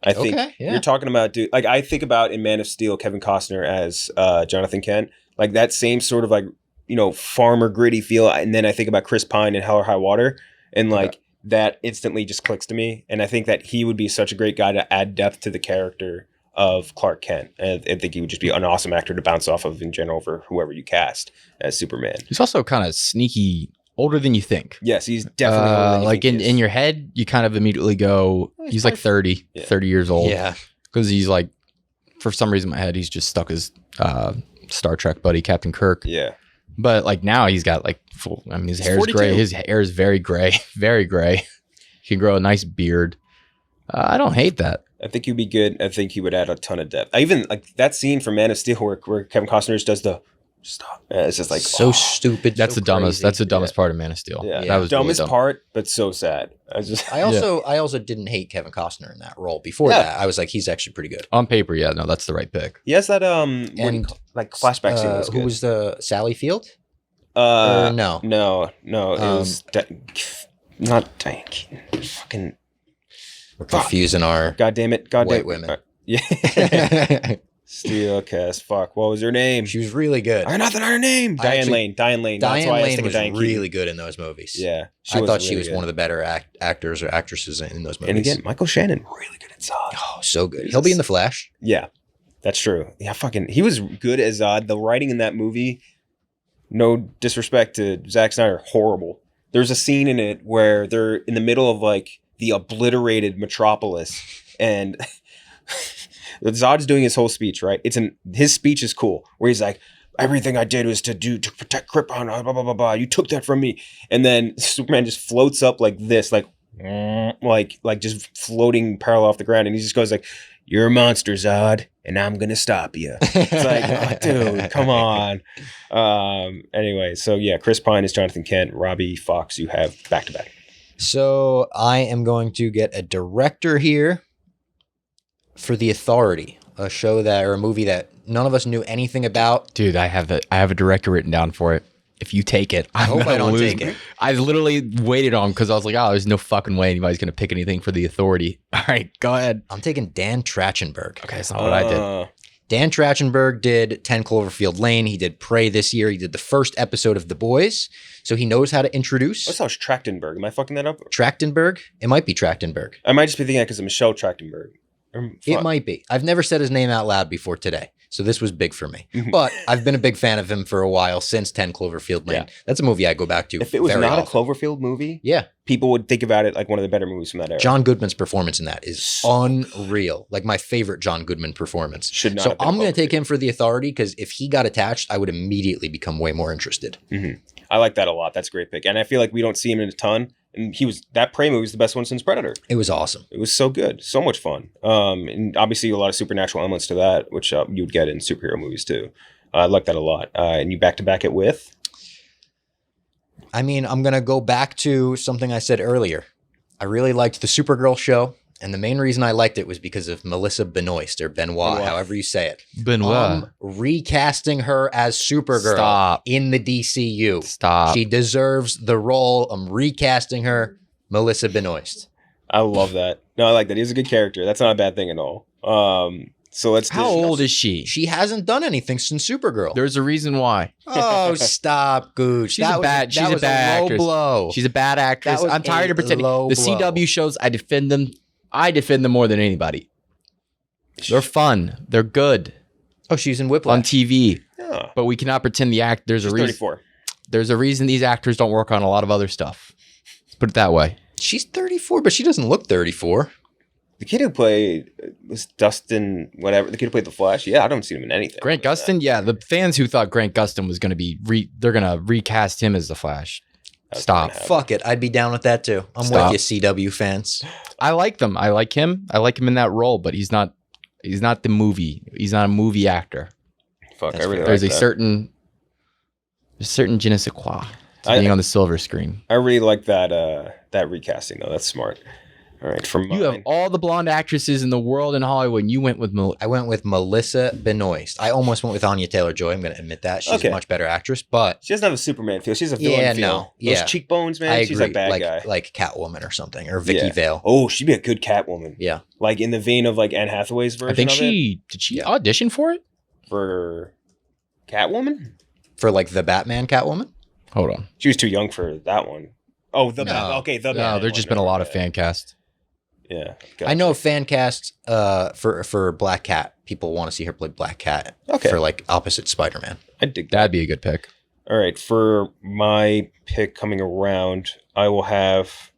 I think you're talking about, dude, like, I think about in Man of Steel, Kevin Costner as Jonathan Kent, like that same sort of like, you know, farmer gritty feel. And then I think about Chris Pine in Hell or High Water, and like that instantly just clicks to me. And I think that he would be such a great guy to add depth to the character of Clark Kent. And I think he would just be an awesome actor to bounce off of in general for whoever you cast as Superman. He's also kind of sneaky, older than you think. Yes, he's definitely older than you like think in your head, you kind of immediately go, he's like 30 years old. Yeah. Because he's like, for some reason in my head, he's just stuck as Star Trek buddy, Captain Kirk. Yeah. But like now he's got like full, I mean, his hair is gray. His hair is very gray, very gray. He can grow a nice beard. I don't hate that. I think he'd be good. I think he would add a ton of depth. I even like that scene from Man of Steel where Kevin Costner just does the stop. It's just like so stupid. That's the dumbest. Crazy. That's the dumbest part of Man of Steel. Yeah, that was dumbest really dumb. part, but so sad. I also didn't hate Kevin Costner in that role. Before that, I was like, he's actually pretty good on paper. Yeah, no, that's the right pick. Yes, that like flashback scene was good. Who was the Sally Field? No. It was not Diane Keaton. Fucking. We're confusing our white women. Yeah. Steelcast. Fuck. What was her name? She was really good. I nothing on her name. Diane Lane. Diane Lane was really good in those movies. Yeah. I thought she was one of the better actors or actresses in those movies. And again, Michael Shannon, really good at Zod. Oh, so good. He'll be in The Flash. Yeah. That's true. Yeah, he was good as Zod. The writing in that movie, no disrespect to Zack Snyder, horrible. There's a scene in it where they're in the middle of like the obliterated metropolis, and Zod's doing his whole speech, right? His speech is cool, where he's like, everything I did was to protect Krypton, blah, blah, blah, blah. You took that from me. And then Superman just floats up like this, like just floating parallel off the ground. And he just goes like, you're a monster, Zod, and I'm going to stop you. It's like, oh, dude, come on. Anyway, so yeah, Chris Pine is Jonathan Kent. Robbie, Fox, you have back-to-back. So I am going to get a director here for The Authority, a show or a movie that none of us knew anything about. Dude, I have a director written down for it. If you take it, I hope I don't take it. I literally waited on because I was like, oh, there's no fucking way anybody's going to pick anything for The Authority. All right, go ahead. I'm taking Dan Trachtenberg. Okay, that's not what I did. Dan Trachtenberg did 10 Cloverfield Lane. He did Prey this year. He did the first episode of The Boys. So he knows how to introduce. What's Trachtenberg? Am I fucking that up? Trachtenberg? It might be Trachtenberg. I might just be thinking that because of Michelle Trachtenberg. It might be. I've never said his name out loud before today. So this was big for me. But I've been a big fan of him for a while, since 10 Cloverfield Lane. Yeah. That's a movie I go back to. If it was not a Cloverfield movie, people would think about it like one of the better movies from that era. John Goodman's performance in that is unreal. Like my favorite John Goodman performance. So I'm going to take him for The Authority because if he got attached, I would immediately become way more interested. I like that a lot. That's a great pick. And I feel like we don't see him in a ton. And that Prey movie was the best one since Predator. It was awesome. It was so good. So much fun. And obviously a lot of supernatural elements to that, which you would get in superhero movies too. I like that a lot. And you back-to-back it with? I mean, I'm going to go back to something I said earlier. I really liked the Supergirl show. And the main reason I liked it was because of Melissa Benoist, or Benoit, however you say it. Benoit. Recasting her as Supergirl in the DCU. Stop. She deserves the role. I'm recasting her, Melissa Benoist. I love that. No, I like that. He's a good character. That's not a bad thing at all. So let's. How old is she? She hasn't done anything since Supergirl. There's a reason why. Oh, stop, Gooch. She's a bad actress. Blow. She's a bad actress. I'm tired of pretending. The CW shows, I defend them. I defend them more than anybody. They're fun. They're good. Oh, she's in Whiplash. On TV. Yeah. But we cannot pretend there's a reason. 34. There's a reason these actors don't work on a lot of other stuff. Put it that way. She's 34, but she doesn't look 34. The kid who played was Dustin, whatever. The kid who played the Flash. Yeah, I don't see him in anything. Grant Gustin. Yeah, the fans who thought Grant Gustin was going to be, they're going to recast him as the Flash. Stop. Fuck it. I'd be down with that too. I'm with you, CW fans. I like them. I like him. I like him in that role, but he's not the movie. He's not a movie actor. Fuck, I really There's like a that. certain je ne sais quoi to being on the silver screen. I really like that recasting though. That's smart. All right, from mine. You have all the blonde actresses in the world in Hollywood, and you went with I went with Melissa Benoist. I almost went with Anya Taylor-Joy. I'm going to admit that. She's a much better actress, but... She doesn't have a Superman feel. She's a villain feel. Those cheekbones, man. I agree. She's like bad guy. Like Catwoman or something, or Vicky Vale. Oh, she'd be a good Catwoman. Yeah. Like in the vein of like Anne Hathaway's version I think of it. Did she audition for it? For Catwoman? For like the Batman Catwoman? Hold on. She was too young for that one. Oh, the Batman. Okay, the Batman. No, there's just been a lot of fan cast. Yeah. I know fan cast for Black Cat. People want to see her play Black Cat for like opposite Spider-Man. I dig that. That'd be a good pick. All right, for my pick coming around, I will have...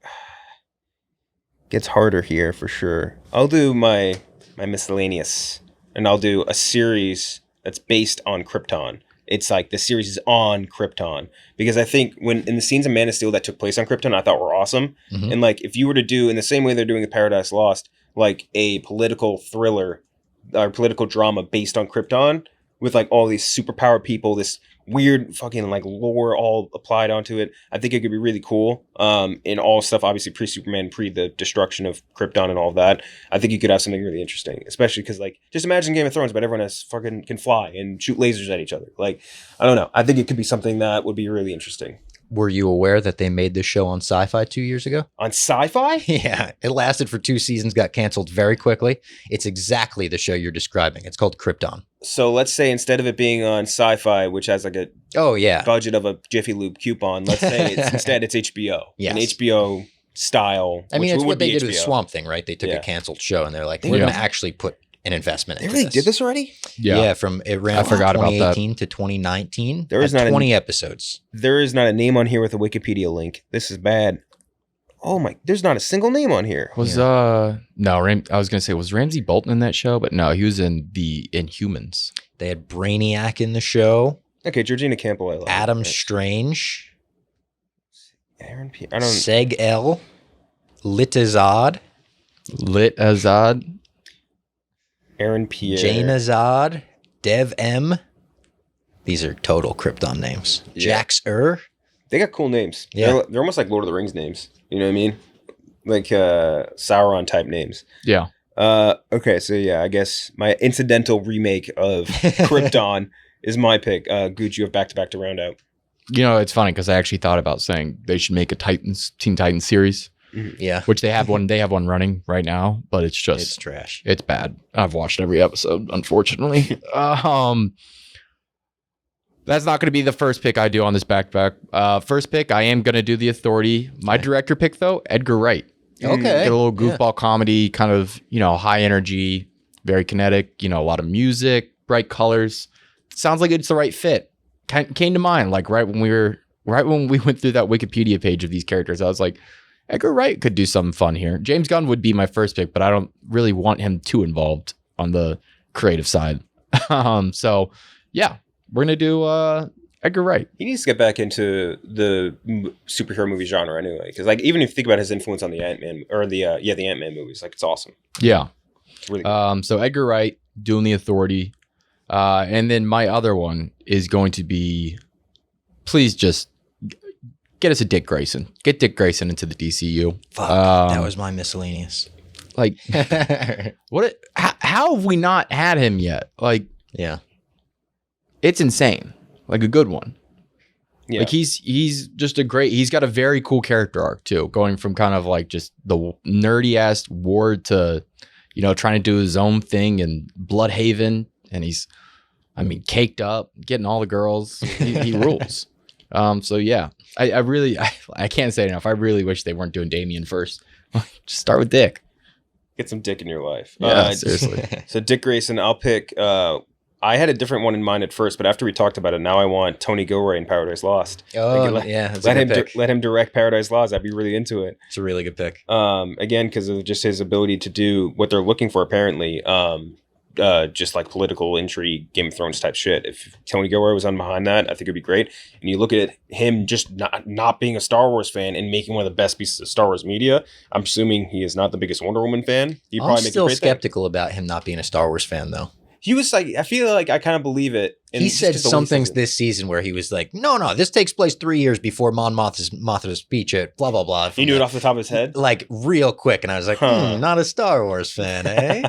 Gets harder here for sure. I'll do my miscellaneous, and I'll do a series that's based on Krypton. It's like the series is on Krypton, because I think when in the scenes of Man of Steel that took place on Krypton, I thought were awesome. Mm-hmm. And like if you were to do in the same way they're doing with Paradise Lost, like a political thriller or political drama based on Krypton with like all these superpower people, this weird fucking like lore all applied onto it. I think it could be really cool. In all stuff, obviously pre-Superman, pre the destruction of Krypton and all of that. I think you could have something really interesting, especially because like just imagine Game of Thrones, but everyone can fly and shoot lasers at each other. Like I don't know. I think it could be something that would be really interesting. Were you aware that they made this show on Sci-Fi 2 years ago? On Sci-Fi? Yeah. It lasted for 2 seasons, got canceled very quickly. It's exactly the show you're describing. It's called Krypton. So let's say instead of it being on Sci-Fi, which has like a budget of a Jiffy Lube coupon, let's say instead it's HBO. Yes. An HBO style. I mean, it's what they did with Swamp Thing, right? They took a canceled show and they're like, we're going to actually put an investment into this. They really did this already? Yeah, it ran from 2018 to 2019. There is not 20 episodes. There is not a name on here with a Wikipedia link. This is bad. Oh my, there's not a single name on here. I was going to say, was Ramsey Bolton in that show? But no, he was in the Inhumans. They had Brainiac in the show. Okay, Georgina Campbell, I love Adam Strange. Aaron P. Seg L. Litazad. Aaron Pierre. Jane Azad. Dev M. These are total Krypton names. Yeah. Jax They got cool names. Yeah. They're almost like Lord of the Rings names. You know what I mean? Like Sauron type names. Yeah. Okay, so yeah, I guess my incidental remake of Krypton is my pick. Gooch, you have back-to-back to round out. You know, it's funny because I actually thought about saying they should make a Teen Titans series. Mm-hmm. Yeah. Which they have one. They have one running right now, but it's trash. It's bad. I've watched every episode, unfortunately. That's not going to be the first pick I do on this back-to-back. First pick, I am going to do The Authority. My director pick, though, Edgar Wright. Okay. Get a little goofball comedy, kind of, high energy, very kinetic, a lot of music, bright colors. Sounds like it's the right fit. Came to mind, like right when we went through that Wikipedia page of these characters, I was like, Edgar Wright could do something fun here. James Gunn would be my first pick, but I don't really want him too involved on the creative side. So yeah, we're going to do Edgar Wright. He needs to get back into the superhero movie genre anyway. Because like even if you think about his influence on the Ant-Man or the Ant-Man movies, like it's awesome. Yeah. It's really cool. So Edgar Wright doing The Authority. And then my other one is going to be, please just get us a Dick Grayson. Get Dick Grayson into the DCU. Fuck, that was my miscellaneous. Like, how have we not had him yet? Like, yeah, it's insane. Like a good one. Yeah. Like he's just he's got a very cool character arc too, going from kind of like just the nerdy ass ward to, trying to do his own thing in Bloodhaven. And he's, caked up, getting all the girls. He rules. So yeah, I can't say it enough. I really wish they weren't doing Damian first. Just start with Dick. Get some Dick in your life. Yeah, seriously. So Dick Grayson, I'll pick. I had a different one in mind at first, but after we talked about it, now I want Tony Gilroy in Paradise Lost. Oh, that's a good pick. Let him direct Paradise Lost. I'd be really into it. It's a really good pick. Again, because of just his ability to do what they're looking for, apparently. Just like political intrigue, Game of Thrones type shit. If Tony Gilroy was on behind that, I think it'd be great. And you look at him just not being a Star Wars fan and making one of the best pieces of Star Wars media. I'm assuming he is not the biggest Wonder Woman fan. I'm still skeptical about him not being a Star Wars fan, though. He was like, I feel like I kind of believe it. He said some things this season where he was like, no, this takes place 3 years before Mon Mothma's speech at blah, blah, blah. He knew it off the top of his head? Like real quick. And I was like, not a Star Wars fan, eh?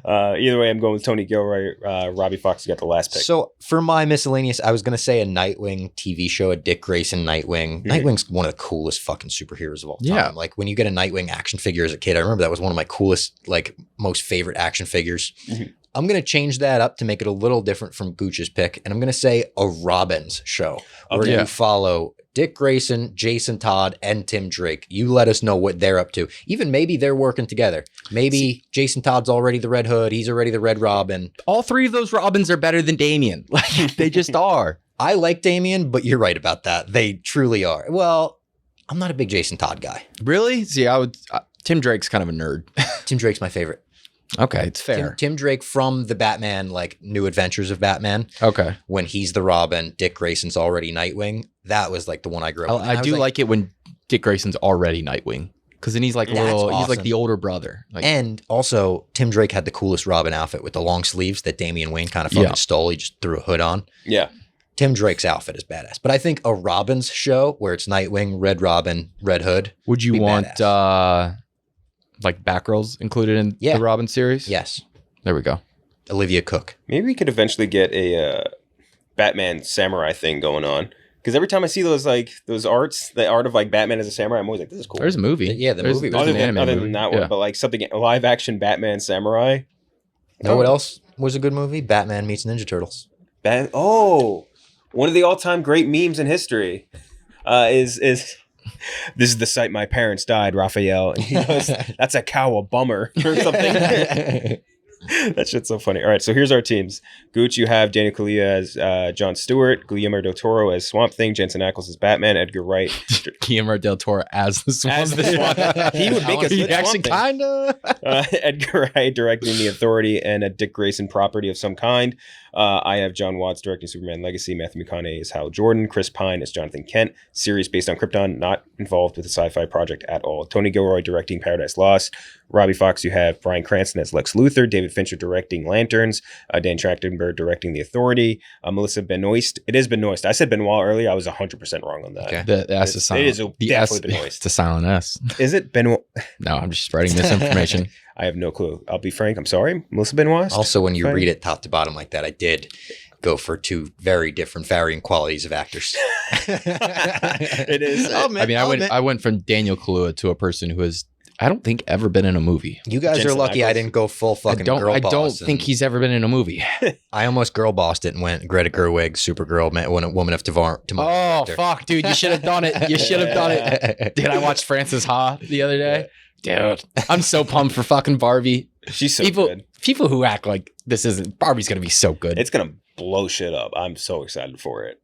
Either way, I'm going with Tony Gilroy. Robbie Fox got the last pick. So for my miscellaneous, I was going to say a Nightwing TV show, a Dick Grayson Nightwing. Mm-hmm. Nightwing's one of the coolest fucking superheroes of all time. Yeah. Like when you get a Nightwing action figure as a kid, I remember that was one of my coolest, like most favorite action figures. Mm-hmm. I'm going to change that up to make it a little different from Gooch's pick. And I'm going to say a Robbins show where you follow Dick Grayson, Jason Todd, and Tim Drake. You let us know what they're up to. Even maybe they're working together. Maybe Jason Todd's already the Red Hood. He's already the Red Robin. All three of those Robins are better than Damian. Like they just are. I like Damian, but you're right about that. They truly are. Well, I'm not a big Jason Todd guy. Really? See, Tim Drake's kind of a nerd. Tim Drake's my favorite. Okay, it's fair. Tim Drake from the Batman, like New Adventures of Batman. Okay. When he's the Robin, Dick Grayson's already Nightwing. That was like the one I grew up with. I do like it when Dick Grayson's already Nightwing. Because then he's like he's like the older brother. Like, and also, Tim Drake had the coolest Robin outfit with the long sleeves that Damian Wayne kind of fucking stole. He just threw a hood on. Yeah. Tim Drake's outfit is badass. But I think a Robin's show where it's Nightwing, Red Robin, Red Hood. Would you want like Batgirls included in the Robin series? Yes. There we go. Olivia Cook. Maybe we could eventually get a Batman samurai thing going on. Because every time I see those arts, the art of like Batman as a samurai, I'm always like, this is cool. There's a movie. Yeah, the movie. Other than that one, but like something live action Batman samurai. Know what else was a good movie? Batman meets Ninja Turtles. One of the all-time great memes in history is this is the site my parents died, Raphael. And he goes, that's a cow, a bummer, or something. That shit's so funny. All right, so here's our teams. Gooch, you have Daniel Kaluuya as Jon Stewart, Guillermo del Toro as Swamp Thing, Jensen Ackles as Batman, Edgar Wright. Guillermo del Toro as the Swamp Thing. He would make us good actually kind of. Edgar Wright directing The Authority and a Dick Grayson property of some kind. I have John Watts directing Superman Legacy. Matthew McConaughey is Hal Jordan. Chris Pine is Jonathan Kent. Series based on Krypton, not involved with the sci-fi project at all. Tony Gilroy directing Paradise Lost. Robbie Fox, you have Bryan Cranston as Lex Luthor. David Fincher directing Lanterns. Dan Trachtenberg directing The Authority. Melissa Benoist. It is Benoist. I said Benoit earlier. I was 100% wrong on that. Okay. The S is silent. It is definitely Benoist. It's a silent S. Is it Benoit? No, I'm just spreading misinformation. I have no clue. I'll be frank. I'm sorry. Melissa Benoist. Also, when you read it top to bottom like that, I did go for two very different, varying qualities of actors. It is. I went from Daniel Kaluuya to a person who has, I don't think, ever been in a movie. You guys are lucky I didn't go full fucking girl boss. I don't think he's ever been in a movie. I almost girl bossed it and went Greta Gerwig, Supergirl, Woman of Tomorrow. Oh, fuck, dude. You should have done it. You should have done it. Dude, I watched Frances Ha the other day. Dude, I'm so pumped for fucking Barbie. She's so good. People who act like this isn't, Barbie's going to be so good. It's going to blow shit up. I'm so excited for it.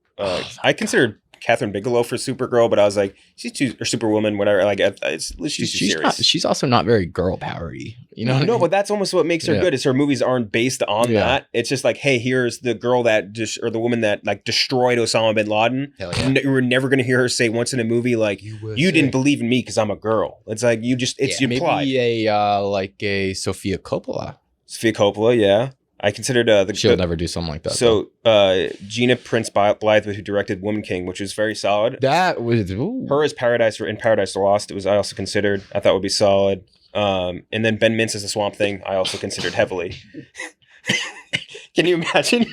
I considered Catherine Bigelow for Supergirl, but I was like, she's too, or Superwoman, whatever. Like, she's serious. She's also not very girl powery. You know? No, but that's almost what makes her good. Is her movies aren't based on that. It's just like, hey, here's the girl that or the woman that like destroyed Osama bin Laden. You were never going to hear her say once in a movie like, you didn't believe in me because I'm a girl. It's like you applied. Maybe a Sofia Coppola. Sophia Coppola, yeah. I considered she'll never do something like that. So Gina Prince Blythe, who directed Woman King, which was very solid. That was her as Paradise Lost. I also considered. I thought would be solid. And then Ben Mintz as the Swamp Thing. I also considered heavily. Can you imagine?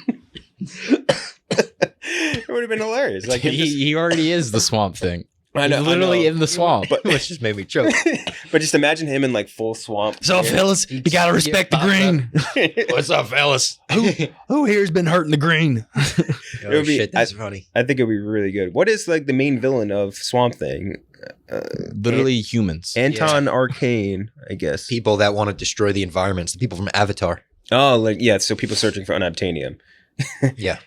It would have been hilarious. Like he already is the Swamp Thing. I know, he's literally in the swamp. But which just made me choke. But just imagine him in like full swamp. So fellas, you gotta respect the green. What's up, fellas? Who here's been hurting the green? That's funny. I think it would be really good. What is like the main villain of Swamp Thing? Literally humans. Anton Arcane, I guess. People that want to destroy the environments. The people from Avatar. Oh, like yeah. So people searching for unobtainium. Yeah.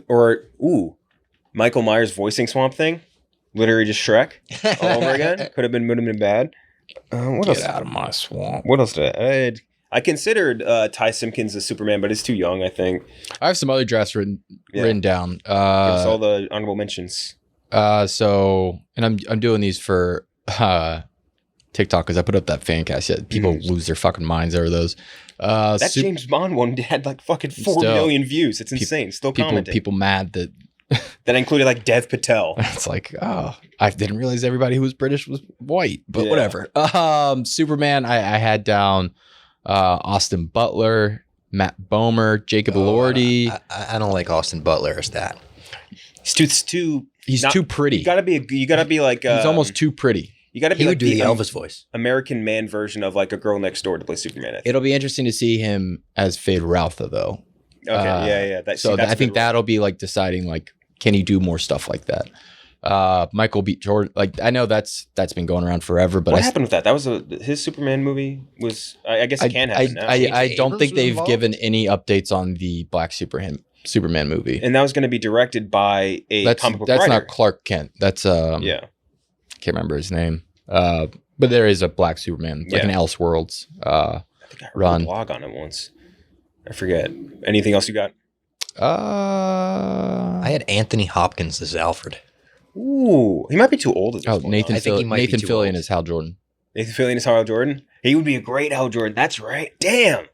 Or Michael Myers voicing Swamp Thing, literally just Shrek all over again. Would have been bad. What else? Get out of my swamp. What else did I considered Ty Simpkins as Superman, but it's too young, I think. I have some other drafts written down. Give us all the honorable mentions. So, and I'm doing these for TikTok because I put up that fan cast. Yeah, people lose their fucking minds over those. That James Bond one had like fucking 4 million views. It's insane. Still commenting. People mad that that included like Dev Patel. It's like, I didn't realize everybody who was British was white, but whatever. Superman, I had down Austin Butler, Matt Bomer, Jacob Elordi. I don't like Austin Butler as that. He's too pretty. You gotta be like he's almost too pretty. You gotta be he like would do the Elvis voice. American man version of like a girl next door to play Superman. It'll be interesting to see him as Fade Routha though. Okay, yeah. I think that'll be like deciding like, can he do more stuff like that? Michael B. Jordan, like I know that's been going around forever, but what happened with that? That was his Superman movie was. I guess it can happen now. I don't think they've given any updates on the Black Superman movie, and that was going to be directed by a comic book writer. That's not Clark Kent. That's can't remember his name. But there is a Black Superman, like an Elseworlds I think I read a blog on it once. I forget. Anything else you got? I had Anthony Hopkins as Alfred. Ooh, he might be too old at this point. Nathan Fillion is Hal Jordan. Nathan Fillion is Hal Jordan. He would be a great Hal Jordan. That's right. Damn.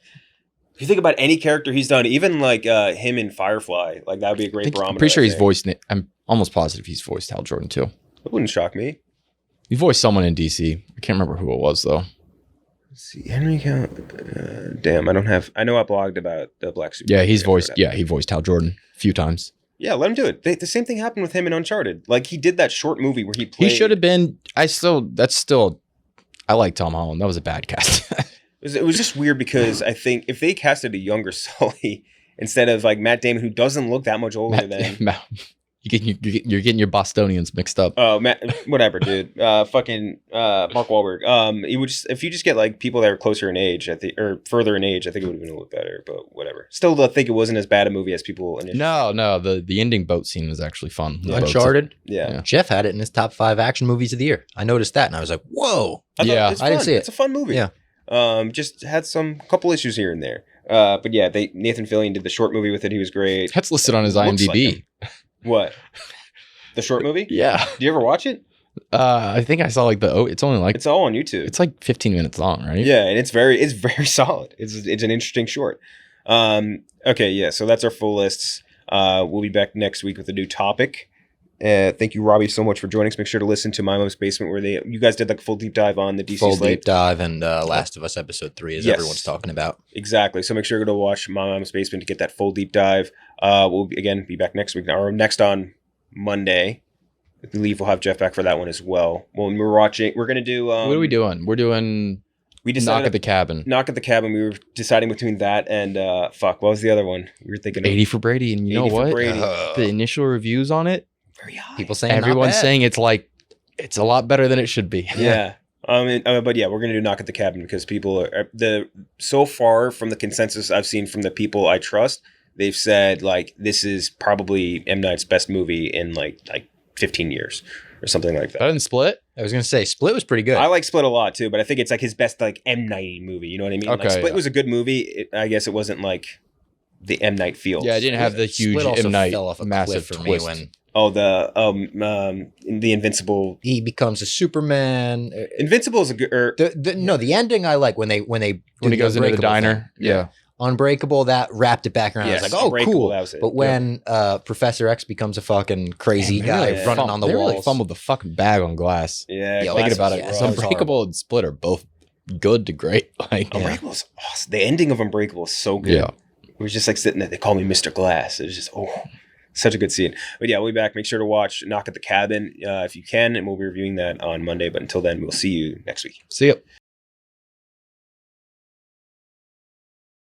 If you think about any character he's done, even like him in Firefly, like that would be a great barometer. I'm pretty sure he's voiced. I'm almost positive he's voiced Hal Jordan too. That wouldn't shock me. He voiced someone in DC. I can't remember who it was though. Let's see, Henry damn, I know I blogged about the Black Superman. Yeah, he voiced Hal Jordan a few times. Yeah, let him do it. The same thing happened with him in Uncharted. Like he did that short movie where he played. He should have been. I like Tom Holland. That was a bad cast. It was just weird because I think if they casted a younger Sully instead of like Matt Damon, who doesn't look that much older than. You're getting your Bostonians mixed up. Oh, Matt, whatever, dude. Fucking Mark Wahlberg. He would if you just get like people that are closer in age, I think, or further in age, I think it would have been a little better. But whatever. Still, I think it wasn't as bad a movie as people initially. No. The ending boat scene was actually fun. Uncharted. Yeah. Jeff had it in his top 5 action movies of the year. I noticed that, and I was like, "Whoa!" I didn't see it. It's a fun movie. Yeah. Just had some couple issues here and there. But yeah, Nathan Fillion did the short movie with it. He was great. That's listed on his IMDb. What? The short movie? Yeah. Do you ever watch it? I think I saw like it's only like it's all on YouTube. It's like 15 minutes long, right? Yeah, and it's very solid. It's an interesting short. Okay, yeah. So that's our full lists. We'll be back next week with a new topic. Thank you, Robbie, so much for joining us. Make sure to listen to My Mom's Basement, where you guys did like a full deep dive on the DC full slate. Deep dive and Last of Us episode 3, as everyone's talking about. Exactly. So make sure to go watch My Mom's Basement to get that full deep dive. We'll be back next week, or next on Monday. I believe we'll have Jeff back for that one as well. When we're going to do. What are we doing? We're doing. We decided Knock at the Cabin. Knock at the Cabin. We were deciding between that and what was the other one? You were thinking 80 for Brady, and you know what? The initial reviews on it. Very high. People saying everyone's saying it's a lot better than it should be. Yeah. But yeah, we're gonna do Knock at the Cabin because people are so far from the consensus I've seen from the people I trust. They've said like this is probably M. Night's best movie in like 15 years or something like that. Better than Split? I was gonna say Split was pretty good. I like Split a lot too, but I think it's like his best like M. Night movie. You know what I mean? Okay, like Split was a good movie. I guess it wasn't like the M. Night feel. Yeah, it didn't have the huge M. Night fell off a massive for twist. Me when the Invincible. He becomes a Superman. Invincible is a good. The ending I like when he goes into the diner. Yeah. Unbreakable, that wrapped it back around. Yes, I was like, oh, cool. But when Professor X becomes a fucking crazy guy running on the walls. They really fumbled the fucking bag on Glass. Yeah. Thinking about it. Unbreakable and Split are both good to great. Unbreakable is awesome. The ending of Unbreakable is so good. Yeah. We were just like sitting there. They call me Mr. Glass. It was just, such a good scene. But yeah, we'll be back. Make sure to watch Knock at the Cabin if you can, and we'll be reviewing that on Monday. But until then, we'll see you next week. See ya.